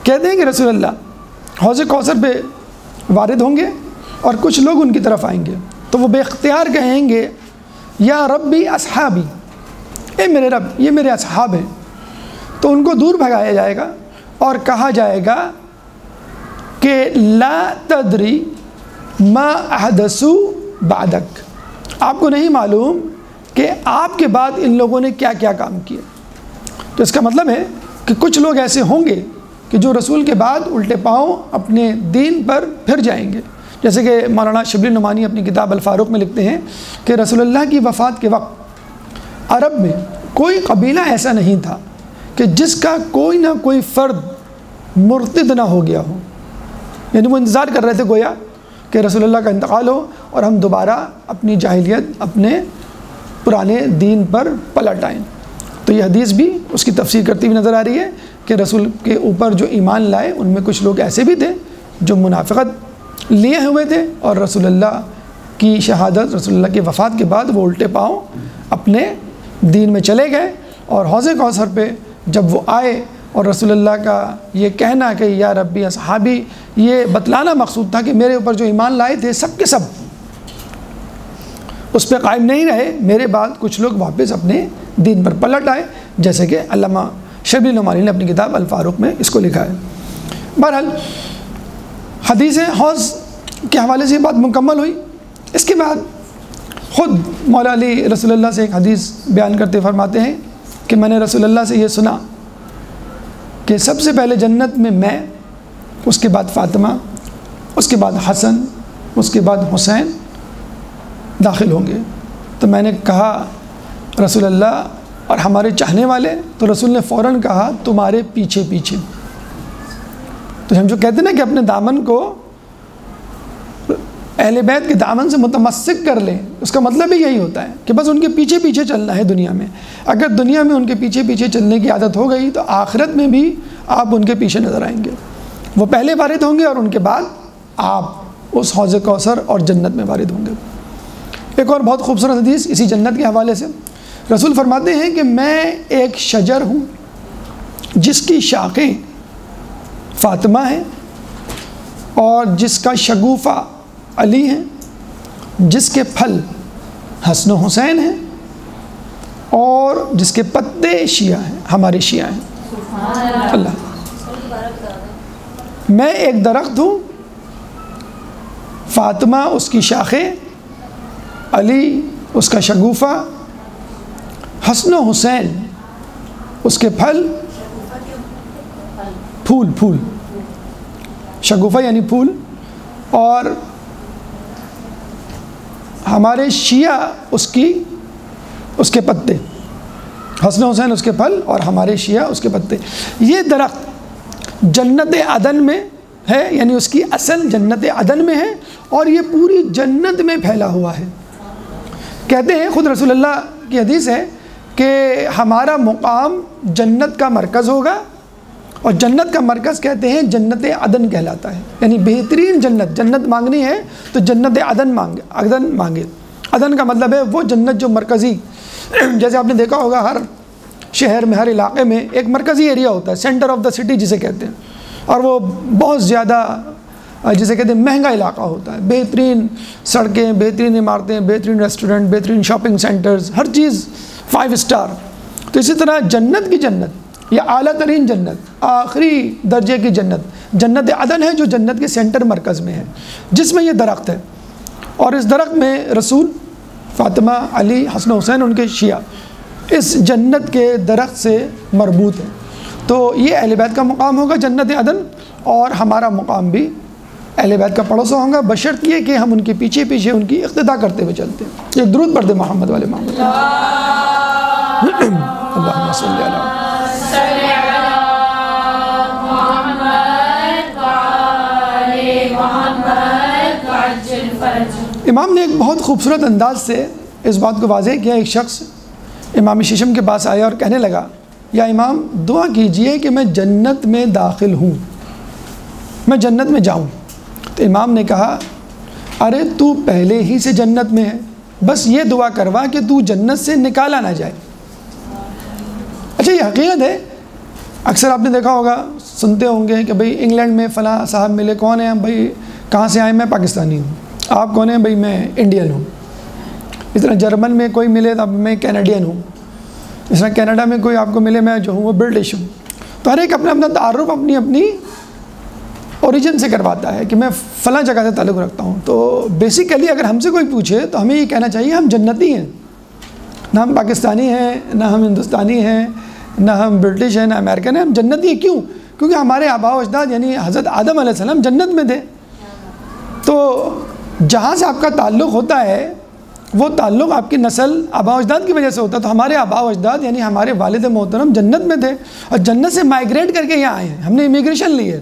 کہتے ہیں کہ رسول اللہ حوض کوثر پہ وارد ہوں گے اور کچھ لوگ ان کی طرف آئیں گے تو وہ بے اختیار کہیں گے یا ربی اصحابی، اے میرے رب یہ میرے اصحاب ہیں، تو ان کو دور بھگایا جائے گا اور کہا جائے گا کہ لا تدری ما احدثوا بعدک، آپ کو نہیں معلوم کہ آپ کے بعد ان لوگوں نے کیا کیا کام کیا۔ تو اس کا مطلب ہے کہ کچھ لوگ ایسے ہوں گے کہ جو رسول کے بعد الٹے پاؤں اپنے دین پر پھر جائیں گے، جیسے کہ مولانا شبلی نعمانی اپنی کتاب الفاروق میں لکھتے ہیں کہ رسول اللہ کی وفات کے وقت عرب میں کوئی قبیلہ ایسا نہیں تھا کہ جس کا کوئی نہ کوئی فرد مرتد نہ ہو گیا ہو، یعنی وہ انتظار کر رہے تھے گویا کہ رسول اللہ کا انتقال ہو اور ہم دوبارہ اپنی جاہلیت اپنے پرانے دین پر پلٹ آئیں۔ تو یہ حدیث بھی اس کی تفسیر کرتی ہوئی نظر آ رہی ہے کہ رسول کے اوپر جو ایمان لائے ان میں کچھ لوگ ایسے بھی تھے جو منافقت لیے ہوئے تھے اور رسول اللہ کی شہادت، رسول اللہ کی وفات کے بعد وہ الٹے پاؤں اپنے دین میں چلے گئے، اور حوض کوثر پہ جب وہ آئے اور رسول اللہ کا یہ کہنا کہ یا ربی اصحابی، یہ بتلانا مقصود تھا کہ میرے اوپر جو ایمان لائے تھے سب کے سب اس پہ قائم نہیں رہے، میرے بعد کچھ لوگ واپس اپنے دین پر پلٹ آئے، جیسے کہ علامہ شبلی نعمانی نے اپنی کتاب الفاروق میں اس کو لکھا ہے۔ بہرحال حدیث حوض کے حوالے سے یہ بات مکمل ہوئی۔ اس کے بعد خود مولا علی رسول اللہ سے ایک حدیث بیان کرتے فرماتے ہیں کہ میں نے رسول اللہ سے یہ سنا کہ سب سے پہلے جنت میں اس کے بعد فاطمہ، اس کے بعد حسن، اس کے بعد حسین داخل ہوں گے۔ تو میں نے کہا رسول اللہ اور ہمارے چاہنے والے؟ تو رسول نے فوراً کہا تمہارے پیچھے پیچھے۔ تو ہم جو کہتے ہیں نا کہ اپنے دامن کو اہل بیت کے دامن سے متمسک کر لیں، اس کا مطلب بھی یہی ہوتا ہے کہ بس ان کے پیچھے پیچھے چلنا ہے دنیا میں۔ اگر دنیا میں ان کے پیچھے پیچھے چلنے کی عادت ہو گئی تو آخرت میں بھی آپ ان کے پیچھے نظر آئیں گے، وہ پہلے وارد ہوں گے اور ان کے بعد آپ اس حوض کوثر اور جنت میں وارد ہوں گے۔ ایک اور بہت خوبصورت حدیث اسی جنت کے حوالے سے، رسول فرماتے ہیں کہ میں ایک شجر ہوں جس کی شاخیں فاطمہ ہیں اور جس کا شگوفہ علی ہیں، جس کے پھل حسن و حسین ہیں اور جس کے پتے شیعہ ہیں، ہمارے شیعہ ہیں۔ اللہ، میں ایک درخت ہوں، فاطمہ اس کی شاخیں، علی اس کا شگوفہ، حسن و حسین اس کے پھل، پھول شگوفہ یعنی پھول، اور ہمارے شیعہ اس کے پتے، حسن و حسین اس کے پھل اور ہمارے شیعہ اس کے پتے۔ یہ درخت جنت عدن میں ہے، یعنی اس کی اصل جنت عدن میں ہے اور یہ پوری جنت میں پھیلا ہوا ہے۔ کہتے ہیں خود رسول اللہ کی حدیث ہے کہ ہمارا مقام جنت کا مرکز ہوگا، اور جنت کا مرکز کہتے ہیں جنت عدن کہلاتا ہے، یعنی بہترین جنت مانگنی ہے تو جنت عدن مانگے۔ عدن کا مطلب ہے وہ جنت جو مرکزی، جیسے آپ نے دیکھا ہوگا ہر شہر میں، ہر علاقے میں ایک مرکزی ایریا ہوتا ہے، سینٹر آف دا سٹی جسے کہتے ہیں، اور وہ بہت زیادہ جسے کہتے ہیں مہنگا علاقہ ہوتا ہے، بہترین سڑکیں، بہترین عمارتیں، بہترین ریسٹورنٹ، بہترین شاپنگ سینٹرز، ہر چیز 5 اسٹار۔ تو اسی طرح جنت کی جنت یا اعلیٰ ترین جنت، آخری درجے کی جنت عدن ہے جو جنت کے سینٹر مرکز میں ہے، جس میں یہ درخت ہے، اور اس درخت میں رسول، فاطمہ، علی، حسن و حسین ان کے شیعہ اس جنت کے درخت سے مربوط ہیں۔ تو یہ اہل بیت کا مقام ہوگا جنت عدن، اور ہمارا مقام بھی اہل بیت کا پڑوسا ہوگا، بشرط یہ کہ ہم ان کے پیچھے پیچھے ان کی اقتداء کرتے ہوئے چلتے ہیں۔ ایک درود پڑھ دے محمد والے محمد، اللہم صلی علی امام نے ایک بہت خوبصورت انداز سے اس بات کو واضح کیا۔ ایک شخص امام ششم کے پاس آیا اور کہنے لگا یا امام دعا کیجئے کہ میں جنت میں داخل ہوں۔ میں جنت میں جاؤں. تو امام نے کہا ارے تو پہلے ہی سے جنت میں ہے, بس یہ دعا کروا کہ تو جنت سے نکالا نہ جائے. اچھا یہ حقیقت ہے. اکثر آپ نے دیکھا ہوگا, سنتے ہوں گے کہ بھئی انگلینڈ میں فلاں صاحب ملے, کون ہیں بھئی, کہاں سے آئے, میں پاکستانی ہوں. آپ کون ہیں, بھئی میں انڈین ہوں. اس طرح جرمن میں کوئی ملے تو میں کینیڈین ہوں. اس طرح کینیڈا میں کوئی آپ کو ملے, میں جو ہوں وہ برٹش ہوں. تو ہر ایک اپنا اپنا تعارف اپنی اپنی اوریجن سے کرواتا ہے کہ میں فلاں جگہ سے تعلق رکھتا ہوں. تو بیسیکلی اگر ہم سے کوئی پوچھے تو ہمیں یہ کہنا چاہیے ہم جنتی ہیں, نہ ہم پاکستانی ہیں, نہ ہم ہندوستانی ہیں, نہ ہم برٹش ہیں, نہ امریکن ہیں, ہم جنتی ہیں. کیوں؟ کیونکہ ہمارے آباء و اجداد یعنی حضرت آدم علیہ السلام جنت میں تھے. تو جہاں سے آپ کا تعلق ہوتا ہے وہ تعلق آپ کی نسل آباء و اجداد کی وجہ سے ہوتا ہے. تو ہمارے آباء و اجداد یعنی ہمارے والد محترم جنت میں تھے اور جنت سے مائیگریٹ کر کے یہاں آئے ہیں. ہم نے امیگریشن لی ہے.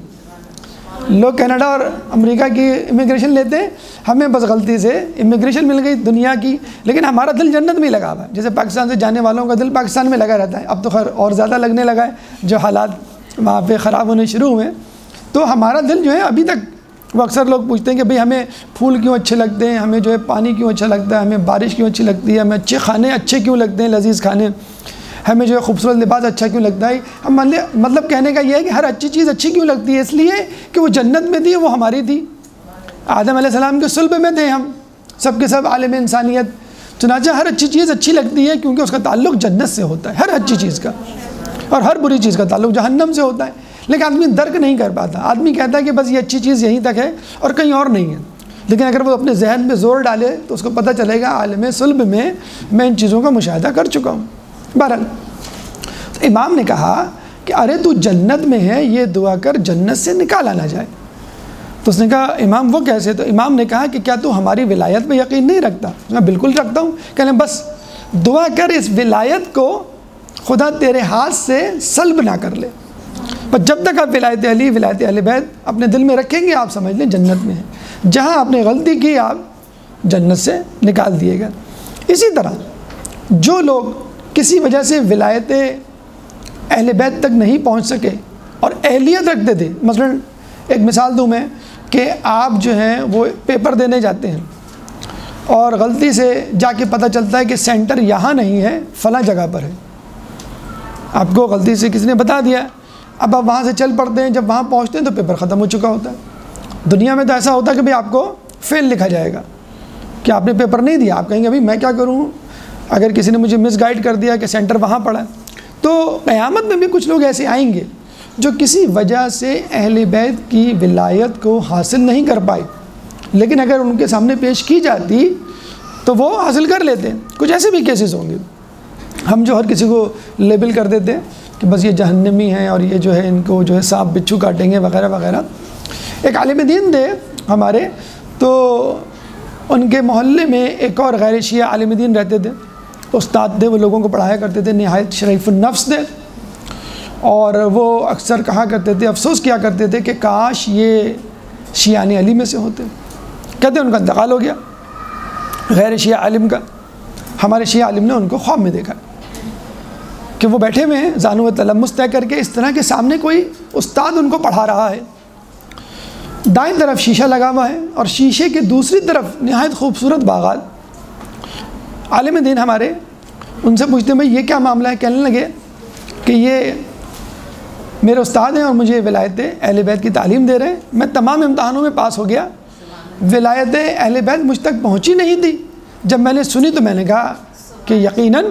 لوگ کینیڈا اور امریکہ کی امیگریشن لیتے ہیں, ہمیں بس غلطی سے امیگریشن مل گئی دنیا کی, لیکن ہمارا دل جنت میں لگا ہوا ہے. جیسے پاکستان سے جانے والوں کا دل پاکستان میں لگا رہتا ہے. اب تو خیر اور زیادہ لگنے لگا ہے, جو حالات وہاں پہ خراب ہونے شروع ہوئے. تو ہمارا دل جو ہے ابھی تک, وہ اکثر لوگ پوچھتے ہیں کہ بھئی ہمیں پھول کیوں اچھے لگتے ہیں, ہمیں جو ہے پانی کیوں اچھا لگتا ہے, ہمیں بارش کیوں اچھی لگتی ہے, ہمیں اچھے کھانے اچھے کیوں لگتے ہیں, لذیذ کھانے, ہمیں جو ہے خوبصورت لباس اچھا کیوں لگتا ہے. ہم مطلب کہنے کا یہ ہے کہ ہر اچھی چیز اچھی کیوں لگتی ہے, اس لیے کہ وہ جنت میں تھی, وہ ہماری تھی. آدم علیہ السلام کے صلب میں تھے ہم سب کے سب عالم انسانیت. چنانچہ ہر اچھی چیز اچھی لگتی ہے کیونکہ اس کا تعلق جنت سے ہوتا ہے, ہر اچھی چیز کا. اور ہر بری چیز کا تعلق جہنم سے ہوتا ہے. لیکن آدمی درک نہیں کر پاتا. آدمی کہتا ہے کہ بس یہ اچھی چیز یہیں تک ہے اور کہیں اور نہیں ہے. لیکن اگر وہ اپنے ذہن میں زور ڈالے تو اس کو پتہ چلے گا عالم صلب میں میں ان چیزوں کا مشاہدہ کر چکا ہوں. بہرحال امام نے کہا کہ ارے تو جنت میں ہے, یہ دعا کر جنت سے نکالا نہ جائے. تو اس نے کہا امام وہ کیسے؟ تو امام نے کہا کہ کیا تو ہماری ولایت پہ یقین نہیں رکھتا؟ میں بالکل رکھتا ہوں. کہنے بس دعا کر اس ولایت کو خدا تیرے ہاتھ سے سلب نہ کر لے. پر جب تک آپ ولایت علی, ولایت اہل بیت اپنے دل میں رکھیں گے, آپ سمجھ لیں جنت میں ہیں. جہاں آپ نے غلطی کی آپ جنت سے نکال دیے گئے. اسی طرح جو لوگ کسی وجہ سے ولایت اہل بیت تک نہیں پہنچ سکے اور اہلیت رکھتے تھے, مثلا ایک مثال دوں میں کہ آپ جو ہیں وہ پیپر دینے جاتے ہیں اور غلطی سے جا کے پتہ چلتا ہے کہ سینٹر یہاں نہیں ہے, فلاں جگہ پر ہے. آپ کو غلطی سے کسی نے بتا دیا, اب آپ وہاں سے چل پڑتے ہیں, جب وہاں پہنچتے ہیں تو پیپر ختم ہو چکا ہوتا ہے. دنیا میں تو ایسا ہوتا ہے کہ بھئی آپ کو فیل لکھا جائے گا کہ آپ نے پیپر نہیں دیا. آپ کہیں گے بھئی میں کیا کروں اگر کسی نے مجھے مس گائیڈ کر دیا کہ سینٹر وہاں پڑا ہے. تو قیامت میں بھی کچھ لوگ ایسے آئیں گے جو کسی وجہ سے اہل بیت کی ولایت کو حاصل نہیں کر پائے, لیکن اگر ان کے سامنے پیش کی جاتی تو وہ حاصل کر لیتے. کچھ ایسے بھی کیسز ہوں گے. ہم جو ہر کسی کو لیبل کر دیتے ہیں کہ بس یہ جہنمی ہیں اور یہ جو ہے ان کو جو ہے سانپ بچھو کاٹیں گے وغیرہ وغیرہ. ایک عالم دین تھے ہمارے, تو ان کے محلے میں ایک اور غیر شیعہ عالم دین رہتے تھے. استاد تھے, وہ لوگوں کو پڑھایا کرتے تھے, نہایت شریف النفس تھے. اور وہ اکثر کہا کرتے تھے, افسوس کیا کرتے تھے کہ کاش یہ شیعان علی میں سے ہوتے. کہتے ہیں ان کا انتقال ہو گیا غیر شیعہ عالم کا. ہمارے شیعہ عالم نے ان کو خواب میں دیکھا کہ وہ بیٹھے ہوئے ہیں زانو تلمس طے کر کے, اس طرح کے سامنے کوئی استاد ان کو پڑھا رہا ہے. دائیں طرف شیشہ لگا ہوا ہے اور شیشے کے دوسری طرف نہایت خوبصورت باغات. عالم دین ہمارے ان سے پوچھتے ہیں بھئی یہ کیا معاملہ ہے؟ کہنے لگے کہ یہ میرے استاد ہیں اور مجھے ولایت اہل بیت کی تعلیم دے رہے ہیں. میں تمام امتحانوں میں پاس ہو گیا, ولایت اہل بیت مجھ تک پہنچی نہیں تھی. جب میں نے سنی تو میں نے کہا کہ یقیناً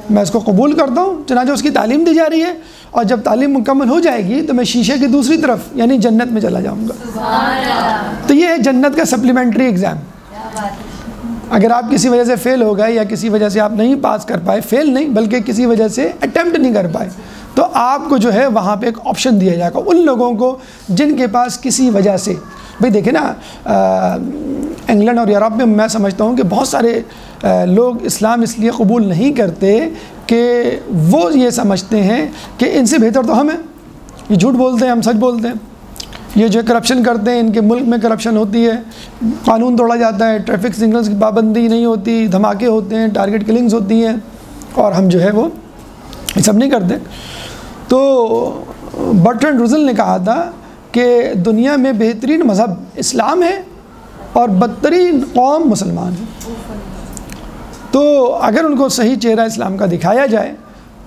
میں اس کو قبول کرتا ہوں. چنانچہ اس کی تعلیم دی جا رہی ہے اور جب تعلیم مکمل ہو جائے گی تو میں شیشے کی دوسری طرف یعنی جنت میں چلا جاؤں گا. تو یہ ہے جنت کا سپلیمنٹری ایگزام. اگر آپ کسی وجہ سے فیل ہو گئے یا کسی وجہ سے آپ نہیں پاس کر پائے, فیل نہیں بلکہ کسی وجہ سے اٹیمپٹ نہیں کر پائے, تو آپ کو جو ہے وہاں پہ ایک آپشن دیا جائے گا ان لوگوں کو جن کے پاس کسی وجہ سے. بھئی دیکھیں نا, انگلینڈ اور یورپ میں میں سمجھتا ہوں کہ بہت سارے لوگ اسلام اس لیے قبول نہیں کرتے کہ وہ یہ سمجھتے ہیں کہ ان سے بہتر تو ہم ہیں. یہ جھوٹ بولتے ہیں, ہم سچ بولتے ہیں. یہ جو کرپشن کرتے ہیں, ان کے ملک میں کرپشن ہوتی ہے, قانون توڑا جاتا ہے, ٹریفک سگنلز کی پابندی نہیں ہوتی, دھماکے ہوتے ہیں, ٹارگٹ کلنگز ہوتی ہیں, اور ہم جو ہے وہ یہ سب نہیں کرتے. تو برٹرنڈ رسل نے کہا تھا کہ دنیا میں بہترین مذہب اسلام ہے اور بدترین قوم مسلمان ہے. تو اگر ان کو صحیح چہرہ اسلام کا دکھایا جائے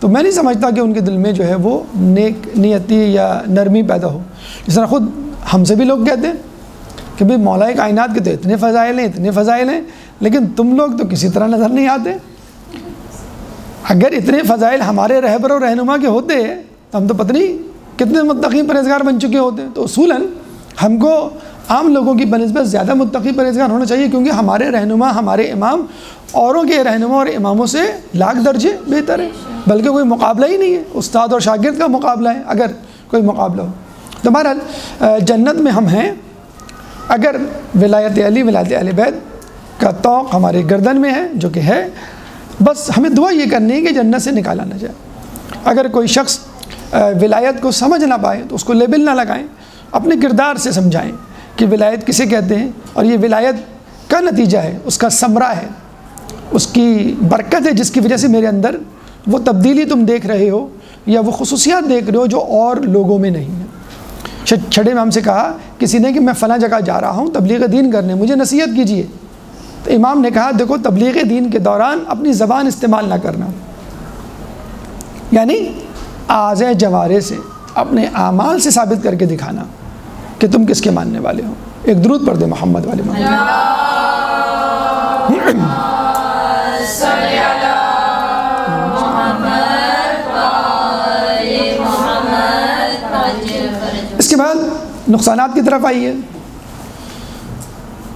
تو میں نہیں سمجھتا کہ ان کے دل میں جو ہے وہ نیک نیتی یا نرمی پیدا ہو. اس طرح خود ہم سے بھی لوگ کہتے ہیں کہ بھئی مولا کائنات کے تو اتنے فضائل ہیں لیکن تم لوگ تو کسی طرح نظر نہیں آتے. اگر اتنے فضائل ہمارے رہبر و رہنما کے ہوتے تو ہم تو پتہ نہیں کتنے متقی پرہیزگار بن چکے ہوتے. تو اصولاً ہم کو عام لوگوں کی بنسبت زیادہ متقی پرہیزگار ہونا چاہیے، کیونکہ ہمارے رہنما، ہمارے امام اوروں کے رہنما اور اماموں سے لاکھ درجے بہتر ہے. بلکہ کوئی مقابلہ ہی نہیں ہے، استاد اور شاگرد کا مقابلہ ہے اگر کوئی مقابلہ ہو. تو بہرحال جنت میں ہم ہیں اگر ولایت علی، ولایت اہل بیت کا توق ہمارے گردن میں ہے، جو کہ ہے. بس ہمیں دعا یہ کرنی ہے کہ جنت سے نکالا نہ جائے. اگر کوئی شخص ولایت کو سمجھ نہ پائے تو اس کو لیبل نہ لگائیں، اپنے کردار سے سمجھائیں کہ ولایت کسے کہتے ہیں اور یہ ولایت کا نتیجہ ہے، اس کا ثمرہ ہے، اس کی برکت ہے جس کی وجہ سے میرے اندر وہ تبدیلی تم دیکھ رہے ہو یا وہ خصوصیات دیکھ رہے ہو جو اور لوگوں میں نہیں ہیں. چھڑے میں ہم سے کہا کسی نے کہ میں فلاں جگہ جا رہا ہوں تبلیغ دین کرنے، مجھے نصیحت کیجیے. تو امام نے کہا دیکھو تبلیغ دین کے دوران اپنی زبان استعمال نہ کرنا، یعنی اعضاء جوارح سے اپنے اعمال سے ثابت کر کے دکھانا کہ تم کس کے ماننے والے ہو. ایک درود پڑھ دے محمد والے محمد. اس کے بعد نقصانات کی طرف آئیے.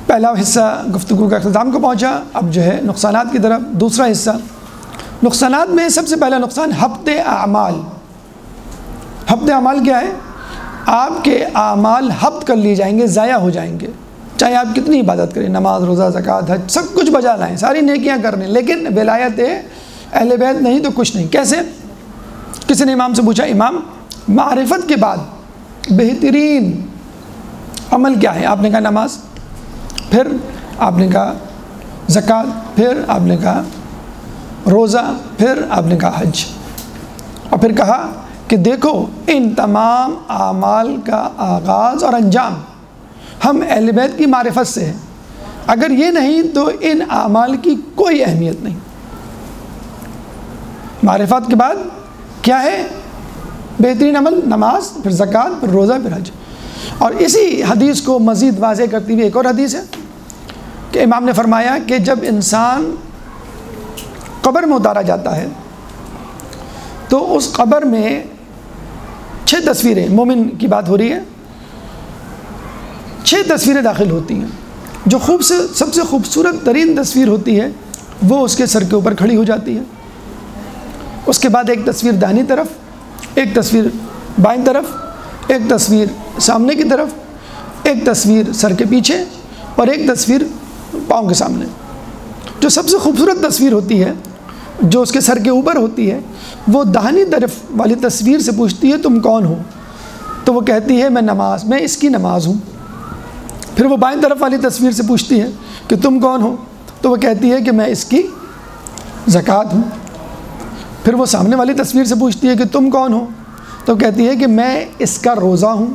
پہلا حصہ گفتگو کا اختتام کو پہنچا، اب جو ہے نقصانات کی طرف دوسرا حصہ. نقصانات میں سب سے پہلا نقصان حبط اعمال. حبط اعمال کیا ہے؟ آپ کے اعمال حبط کر لیے جائیں گے، ضائع ہو جائیں گے. چاہے آپ کتنی عبادت کریں، نماز، روزہ، زکوٰۃ، حج، سب کچھ بجا لائیں، ساری نیکیاں کر لیں، لیکن ولایت اہل بیت نہیں تو کچھ نہیں. کیسے؟ کسی نے امام سے پوچھا امام معرفت کے بعد بہترین عمل کیا ہے؟ آپ نے کہا نماز، پھر آپ نے کہا زکوٰۃ، پھر آپ نے کہا روزہ، پھر آپ نے کہا حج، اور پھر کہا کہ دیکھو ان تمام اعمال کا آغاز اور انجام ہم اہل بیت کی معرفت سے ہے. اگر یہ نہیں تو ان اعمال کی کوئی اہمیت نہیں. معرفت کے بعد کیا ہے؟ بہترین عمل نماز، پھر زکوٰۃ، پھر روزہ، پھر حج. اور اسی حدیث کو مزید واضح کرتی ہوئی ایک اور حدیث ہے کہ امام نے فرمایا کہ جب انسان قبر میں اتارا جاتا ہے تو اس قبر میں 6 تصویریں، مومن کی بات ہو رہی ہے، 6 تصویریں داخل ہوتی ہیں. جو سب سے خوبصورت ترین تصویر ہوتی ہے وہ اس کے سر کے اوپر کھڑی ہو جاتی ہے. اس کے بعد ایک تصویر داہنی طرف، ایک تصویر بائیں طرف، ایک تصویر سامنے کی طرف، ایک تصویر سر کے پیچھے اور ایک تصویر پاؤں کے سامنے. جو سب سے خوبصورت تصویر ہوتی ہے جو اس کے سر کے اوپر ہوتی ہے وہ داہنی طرف والی تصویر سے پوچھتی ہے تم کون ہو؟ تو وہ کہتی ہے میں اس کی نماز ہوں. پھر وہ بائیں طرف والی تصویر سے پوچھتی ہے کہ تم کون ہو؟ تو وہ کہتی ہے کہ میں اس کی زکوٰۃ ہوں. پھر وہ سامنے والی تصویر سے پوچھتی ہے کہ تم کون ہو؟ تو کہتی ہے کہ میں اس کا روزہ ہوں.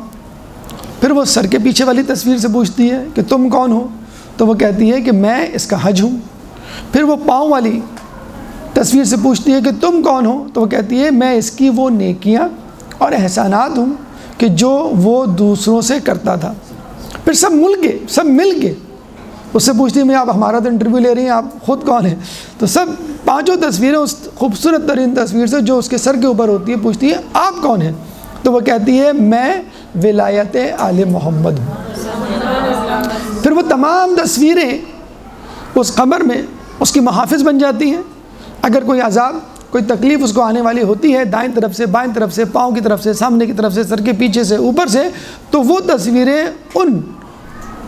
پھر وہ سر کے پیچھے والی تصویر سے پوچھتی ہے کہ تم کون ہو؟ تو وہ کہتی ہے کہ میں اس کا حج ہوں. پھر وہ پاؤں والی تصویر سے پوچھتی ہے کہ تم کون ہو؟ تو وہ کہتی ہے میں اس کی وہ نیکیاں اور احسانات ہوں کہ جو وہ دوسروں سے کرتا تھا. پھر سب مل کے اس سے پوچھتی ہے میں آپ ہمارا تو انٹرویو لے رہی ہیں، آپ خود کون ہیں؟ تو سب 5 تصویریں اس خوبصورت ترین تصویر سے جو اس کے سر کے اوپر ہوتی ہے پوچھتی ہے آپ کون ہیں؟ تو وہ کہتی ہے میں ولایت آل محمد ہوں. پھر وہ تمام تصویریں اس قبر میں اس کی محافظ بن جاتی ہیں. اگر کوئی عذاب، کوئی تکلیف اس کو آنے والی ہوتی ہے دائیں طرف سے، بائیں طرف سے، پاؤں کی طرف سے، سامنے کی طرف سے، سر کے پیچھے سے، اوپر سے، تو وہ تصویریں ان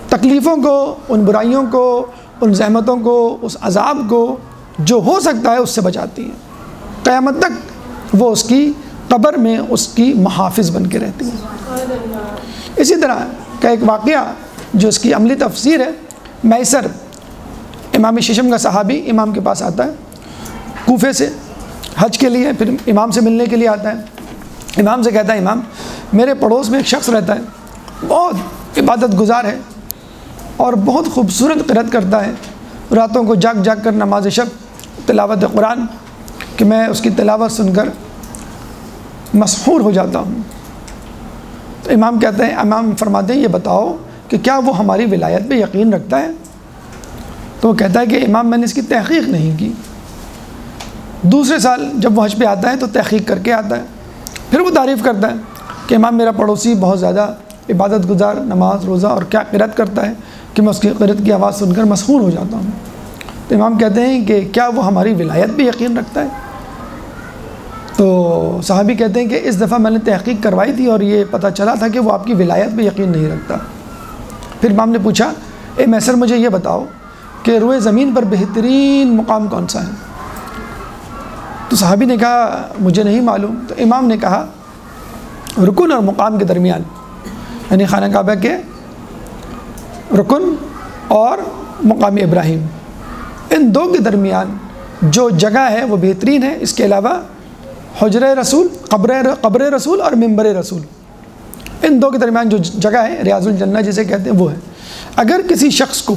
تکلیفوں کو، ان برائیوں کو، ان زحمتوں کو، اس عذاب کو جو ہو سکتا ہے اس سے بچاتی ہیں. قیامت تک وہ اس کی قبر میں اس کی محافظ بن کے رہتی ہیں. اسی طرح کا ایک واقعہ جو اس کی عملی تفسیر ہے، میسر امام ششم کا صحابی امام کے پاس آتا ہے کوفے سے حج کے لیے، پھر امام سے ملنے کے لیے آتا ہے. امام سے کہتا ہے امام میرے پڑوس میں ایک شخص رہتا ہے بہت عبادت گزار ہے اور بہت خوبصورت قرأت کرتا ہے، راتوں کو جاگ جاگ کر نماز شب تلاوت قرآن، کہ میں اس کی تلاوت سن کر مسحور ہو جاتا ہوں۔ تو امام کہتے ہیں، امام فرماتے ہیں یہ بتاؤ کہ کیا وہ ہماری ولایت پہ یقین رکھتا ہے؟ تو وہ کہتا ہے کہ امام میں نے اس کی تحقیق نہیں کی۔ دوسرے سال جب وہ حج پہ آتا ہے تو تحقیق کر کے آتا ہے، پھر وہ تعریف کرتا ہے کہ امام میرا پڑوسی بہت زیادہ عبادت گزار، نماز روزہ اور کیا قرأت کرتا ہے کہ میں اس کی قرأت کی آواز سن کر مسحور ہو جاتا ہوں۔ تو امام کہتے ہیں کہ کیا وہ ہماری ولایت پہ یقین رکھتا ہے؟ تو صحابی کہتے ہیں کہ اس دفعہ میں نے تحقیق کروائی تھی اور یہ پتہ چلا تھا کہ وہ آپ کی ولایت پہ یقین نہیں رکھتا۔ پھر امام نے پوچھا، اے میسر مجھے یہ بتاؤ کہ روئے زمین پر بہترین مقام کون سا ہے؟ تو صحابی نے کہا مجھے نہیں معلوم۔ تو امام نے کہا رکن اور مقام کے درمیان، یعنی خانہ کعبہ کے رکن اور مقام ابراہیم، ان دو کے درمیان جو جگہ ہے وہ بہترین ہے۔ اس کے علاوہ حجر رسول، قبر رسول اور منبر رسول، ان دو کے درمیان جو جگہ ہے ریاض الجنہ جسے کہتے ہیں وہ ہے۔ اگر کسی شخص کو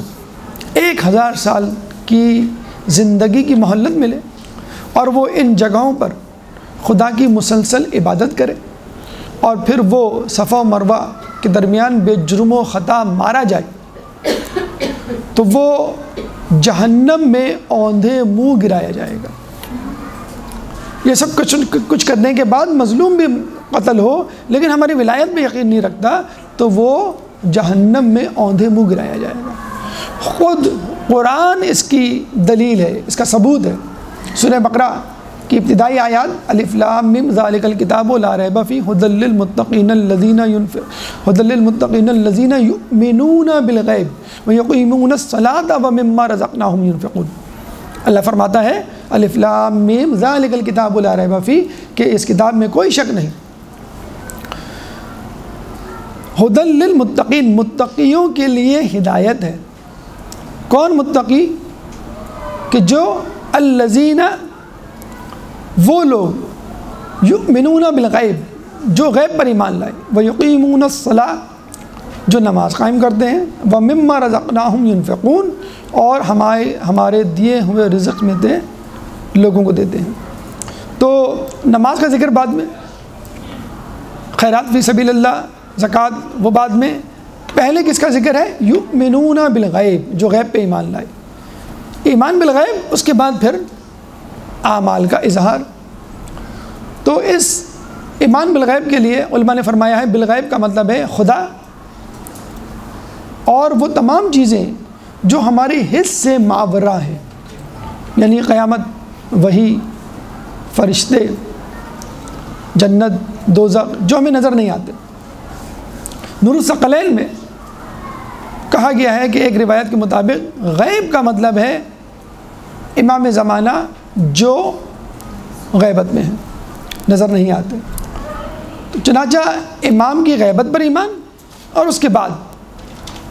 1000 سال کی زندگی کی مہلت ملے اور وہ ان جگہوں پر خدا کی مسلسل عبادت کرے اور پھر وہ صفا و مروہ کے درمیان بے جرم و خطا مارا جائے تو وہ جہنم میں اوندھے منہ گرایا جائے گا۔ یہ سب کچھ کرنے کے بعد مظلوم بھی قتل ہو لیکن ہماری ولایت میں یقین نہیں رکھتا تو وہ جہنم میں اوندھے منہ گرایا جائے گا۔ خود قرآن اس کی دلیل ہے، اس کا ثبوت ہے۔ سورہ بقرہ کی ابتدائی آیات الف لام میم ذالک الکتاب لا ریب فیہ ھدی للمتقین الذین یؤمنون بالغیب ویقیمون الصلاۃ ومما رزقناہم ینفقون۔ اللہ فرماتا ہے الف لام میم ذالک الکتاب لا ریب فیہ کہ اس کتاب میں کوئی شک نہیں، ھدی للمتقین، متقیوں کے لیے ہدایت ہے۔ کون متقی؟ کہ جو الذین، وہ لوگ یؤمنون بالغیب، جو غیب پر ایمان لائے، ویقیمون الصلاۃ، جو نماز قائم کرتے ہیں، ومما رزقناہم ینفقون، اور ہمارے دیے ہوئے رزق میں سے لوگوں کو دیتے ہیں۔ تو نماز کا ذکر بعد میں، خیرات فی سبیل اللہ، زکوٰۃ وہ بعد میں، پہلے کس کا ذکر ہے؟ یؤمنون بالغیب، جو غیب پہ ایمان لائے، ایمان بالغیب، اس کے بعد پھر اعمال کا اظہار۔ تو اس ایمان بالغیب کے لیے علماء نے فرمایا ہے بالغیب کا مطلب ہے خدا اور وہ تمام چیزیں جو ہماری حس سے ماورا ہیں، یعنی قیامت، وحی، فرشتے، جنت، دوزخ، جو ہمیں نظر نہیں آتے۔ نور الثقلین میں کہا گیا ہے کہ ایک روایت کے مطابق غیب کا مطلب ہے امام زمانہ جو غیبت میں ہیں، نظر نہیں آتے۔ تو چنانچہ امام کی غیبت پر ایمان اور اس کے بعد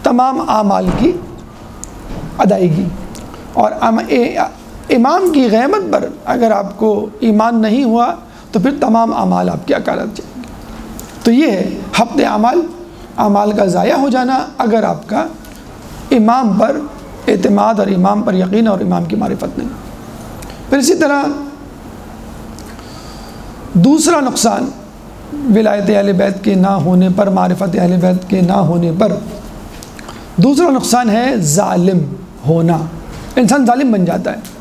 تمام اعمال کی ادائیگی، اور امام کی غیبت پر اگر آپ کو ایمان نہیں ہوا تو پھر تمام اعمال آپ کے اکالت جائیں گے۔ تو یہ ہے حبط اعمال کا ضائع ہو جانا اگر آپ کا امام پر اعتماد اور امام پر یقین اور امام کی معرفت نہیں۔ پھر اسی طرح دوسرا نقصان ولایت اہل بیت کے نہ ہونے پر، معرفت اہل بیت کے نہ ہونے پر دوسرا نقصان ہے ظالم ہونا۔ انسان ظالم بن جاتا ہے۔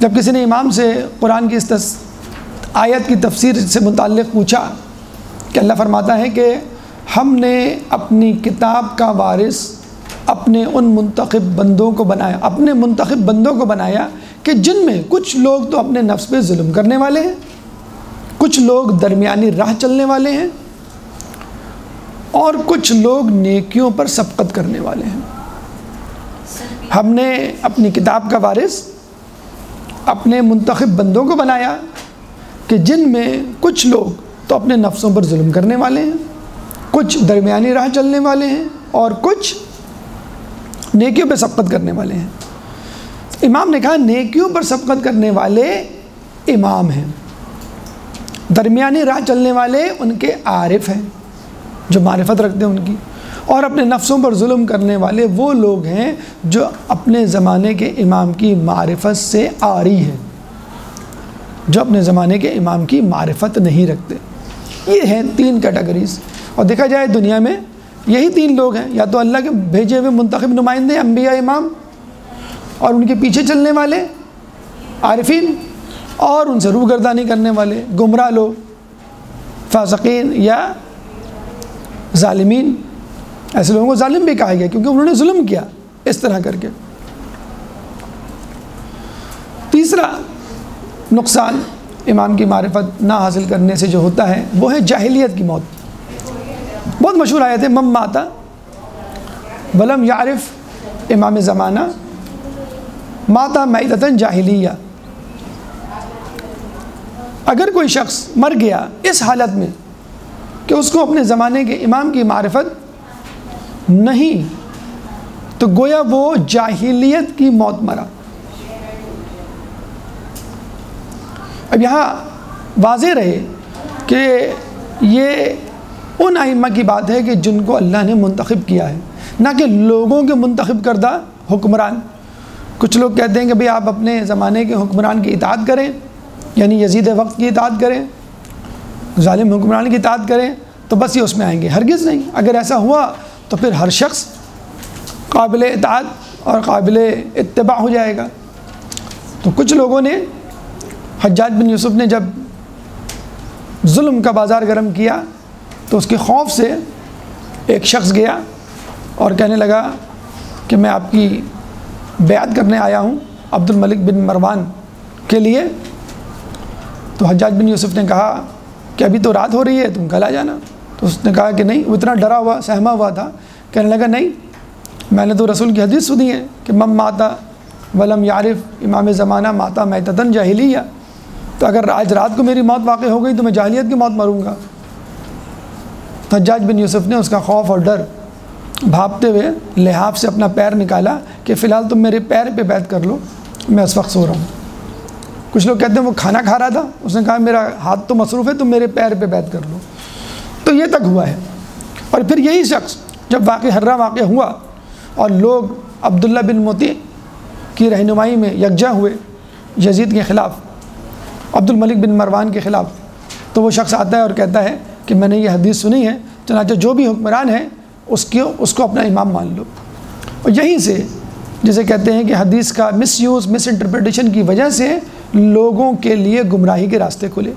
جب کسی نے امام سے قرآن کی اس آیت کی تفسیر سے متعلق پوچھا کہ اللہ فرماتا ہے کہ ہم نے اپنی کتاب کا وارث اپنے ان منتخب بندوں کو بنایا، اپنے منتخب بندوں کو بنایا کہ جن میں کچھ لوگ تو اپنے نفس پہ ظلم کرنے والے ہیں، کچھ لوگ درمیانی راہ چلنے والے ہیں، اور کچھ لوگ نیکیوں پر سبقت کرنے والے ہیں۔ ہم نے اپنی کتاب کا وارث اپنے منتخب بندوں کو بنایا کہ جن میں کچھ لوگ تو اپنے نفسوں پر ظلم کرنے والے ہیں، کچھ درمیانی راہ چلنے والے ہیں، اور کچھ نیکیوں پہ سبقت کرنے والے ہیں۔ امام نے کہا نیکیوں پر سبقت کرنے والے امام ہیں، درمیانی راہ چلنے والے ان کے عارف ہیں، جو معرفت رکھتے ہیں ان کی، اور اپنے نفسوں پر ظلم کرنے والے وہ لوگ ہیں جو اپنے زمانے کے امام کی معرفت سے عاری ہیں، جو اپنے زمانے کے امام کی معرفت نہیں رکھتے۔ یہ ہیں 3 کیٹیگریز، اور دیکھا جائے دنیا میں یہی 3 لوگ ہیں، یا تو اللہ کے بھیجے ہوئے منتخب نمائندے انبیاء امام، اور ان کے پیچھے چلنے والے عارفین، اور ان سے روگردانی کرنے والے گمراہ لوگ، فاسقین یا ظالمین۔ ایسے لوگوں کو ظالم بھی کہا گیا کیونکہ انہوں نے ظلم کیا اس طرح کر کے۔ تیسرا نقصان امام کی معرفت نہ حاصل کرنے سے جو ہوتا ہے وہ ہے جاہلیت کی موت۔ بہت مشہور آیت ہے، من مات ولم یعرف امام زمانہ مات میتۃ جاہلیہ۔ اگر کوئی شخص مر گیا اس حالت میں کہ اس کو اپنے زمانے کے امام کی معرفت نہیں، تو گویا وہ جاہلیت کی موت مرا۔ اب یہاں واضح رہے کہ یہ ان ائمہ کی بات ہے کہ جن کو اللہ نے منتخب کیا ہے، نہ کہ لوگوں کے منتخب کردہ حکمران۔ کچھ لوگ کہتے ہیں کہ بھئی آپ اپنے زمانے کے حکمران کی اطاعت کریں، یعنی یزید وقت کی اطاعت کریں، ظالم حکمران کی اطاعت کریں تو بس یہ اس میں آئیں گے۔ ہرگز نہیں۔ اگر ایسا ہوا تو پھر ہر شخص قابل اطاعت اور قابل اتباع ہو جائے گا۔ تو کچھ لوگوں نے، حجاج بن یوسف نے جب ظلم کا بازار گرم کیا تو اس کے خوف سے ایک شخص گیا اور کہنے لگا کہ میں آپ کی بیعت کرنے آیا ہوں عبد الملک بن مروان کے لیے۔ تو حجاج بن یوسف نے کہا کہ ابھی تو رات ہو رہی ہے، تم کل آ جانا۔ تو اس نے کہا کہ نہیں، وہ اتنا ڈرا ہوا سہما ہوا تھا، کہنے لگا نہیں، میں نے تو رسول کی حدیث سنی ہے کہ من مات ولم یعرف امام زمانہ مات میتۃ جاہلیہ، تو اگر آج رات کو میری موت واقع ہو گئی تو میں جاہلیت کی موت مروں گا۔ حجاج بن یوسف نے اس کا خوف اور ڈر بھاپتے ہوئے لحاف سے اپنا پیر نکالا کہ فی الحال تم میرے پیر پہ بیعت کر لو، میں اس وقت سو رہا ہوں۔ کچھ لوگ کہتے ہیں وہ کھانا کھا رہا تھا، اس نے کہا میرا ہاتھ تو مصروف ہے، تم میرے پیر پہ بیعت کر لو۔ تو یہ تک ہوا ہے۔ اور پھر یہی شخص جب حرہ واقع ہوا اور لوگ عبداللہ بن مطیع کی رہنمائی میں یکجا ہوئے یزید کے خلاف، عبد الملک بن مروان کے خلاف، تو وہ شخص آتا ہے اور کہتا ہے کہ میں نے یہ حدیث سنی ہے، چنانچہ جو بھی حکمران ہے اس کو اپنا امام مان لو۔ اور یہیں سے جسے کہتے ہیں کہ حدیث کا مس یوز، مس انٹرپریٹیشن کی وجہ سے لوگوں کے لیے گمراہی کے راستے کھلے،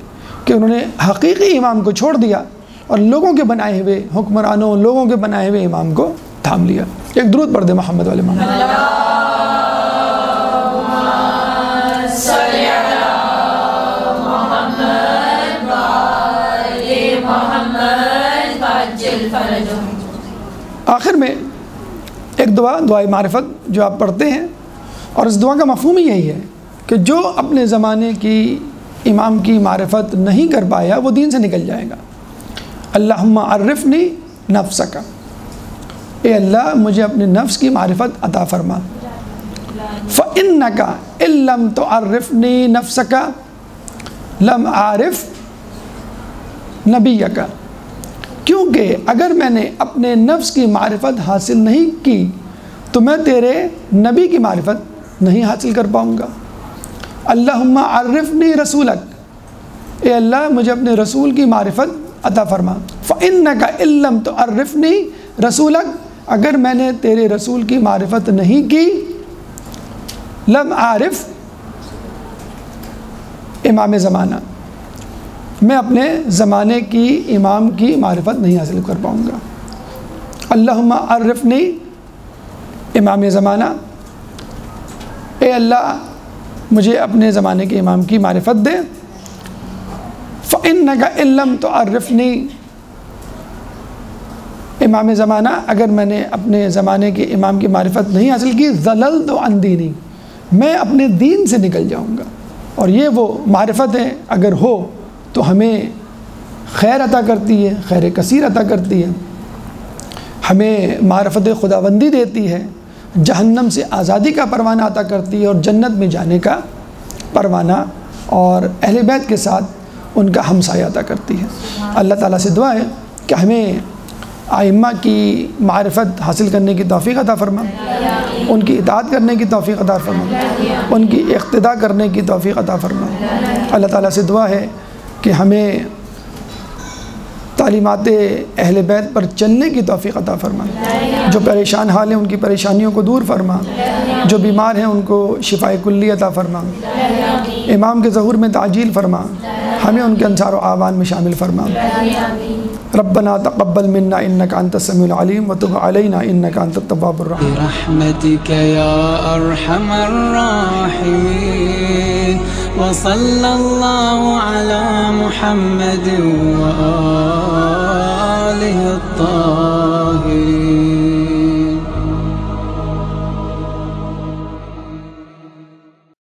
کہ انہوں نے حقیقی امام کو چھوڑ دیا اور لوگوں کے بنائے ہوئے حکمرانوں، لوگوں کے بنائے ہوئے امام کو تھام لیا۔ ایک درود پڑھ دے محمد والے محمد۔ آخر میں ایک دعائے معرفت جو آپ پڑھتے ہیں، اور اس دعا کا مفہوم ہی یہی ہے کہ جو اپنے زمانے کی امام کی معرفت نہیں کر پایا وہ دین سے نکل جائے گا۔ اللہم عرفنی نفسک، اے اللہ مجھے اپنے نفس کی معرفت عطا فرما۔ فَإِنَّكَ إِن لَّمْ تُعَرِّفْنِي نَفْسَكَ لَمْ أَعْرِفْ نَبِيَّكَ، کیونکہ اگر میں نے اپنے نفس کی معرفت حاصل نہیں کی تو میں تیرے نبی کی معرفت نہیں حاصل کر پاؤں گا۔ اللہم عرفنی رسولک، اے اللہ مجھے اپنے رسول کی معرفت عطا فرما۔ فَإِنَّكَ إِن لَّمْ تُعَرِّفْنِي رسولک، اگر میں نے تیرے رسول کی معرفت نہیں کی، لم عارف امام زمانہ، میں اپنے زمانے کی امام کی معرفت نہیں حاصل کر پاؤں گا۔ اللہم عرفنی امام زمانہ، اے اللہ مجھے اپنے زمانے کے امام کی معرفت دے۔ فَإِنَّكَ إِن لَّمْ تُعَرِّفْنِي امام زمانہ، اگر میں نے اپنے زمانے کے امام کی معرفت نہیں حاصل کی، ضللت عن دینی، میں اپنے دین سے نکل جاؤں گا۔ اور یہ وہ معرفت ہے اگر ہو تو ہمیں خیر عطا کرتی ہے، خیر کثیر عطا کرتی ہے، ہمیں معرفت خداوندی دیتی ہے، جہنم سے آزادی کا پروانہ عطا کرتی ہے اور جنت میں جانے کا پروانہ، اور اہل بیت کے ساتھ ان کا ہمسایہ عطا کرتی ہے۔ اللہ تعالیٰ سے دعا ہے کہ ہمیں ائمہ کی معرفت حاصل کرنے کی توفیق عطا فرما، ان کی اطاعت کرنے کی توفیق عطا فرما، ان کی اقتداء کرنے کی توفیق عطا فرما۔ اللہ تعالیٰ سے دعا ہے کہ ہمیں تعلیمات اہل بیت پر چلنے کی توفیق عطا فرما، جو پریشان حال ہیں ان کی پریشانیوں کو دور فرما، جو بیمار ہیں ان کو شفاء کلی عطا فرما، امام کے ظہور میں تعجیل فرما، ہمیں ان کے انصار و اعوان میں شامل فرما۔ ربنا تقبل منا انك انت السميع العليم وتب علينا انك انت التواب الرحيم برحمتك يا ارحم الراحمين وصلى الله على محمد وآله الطاهرين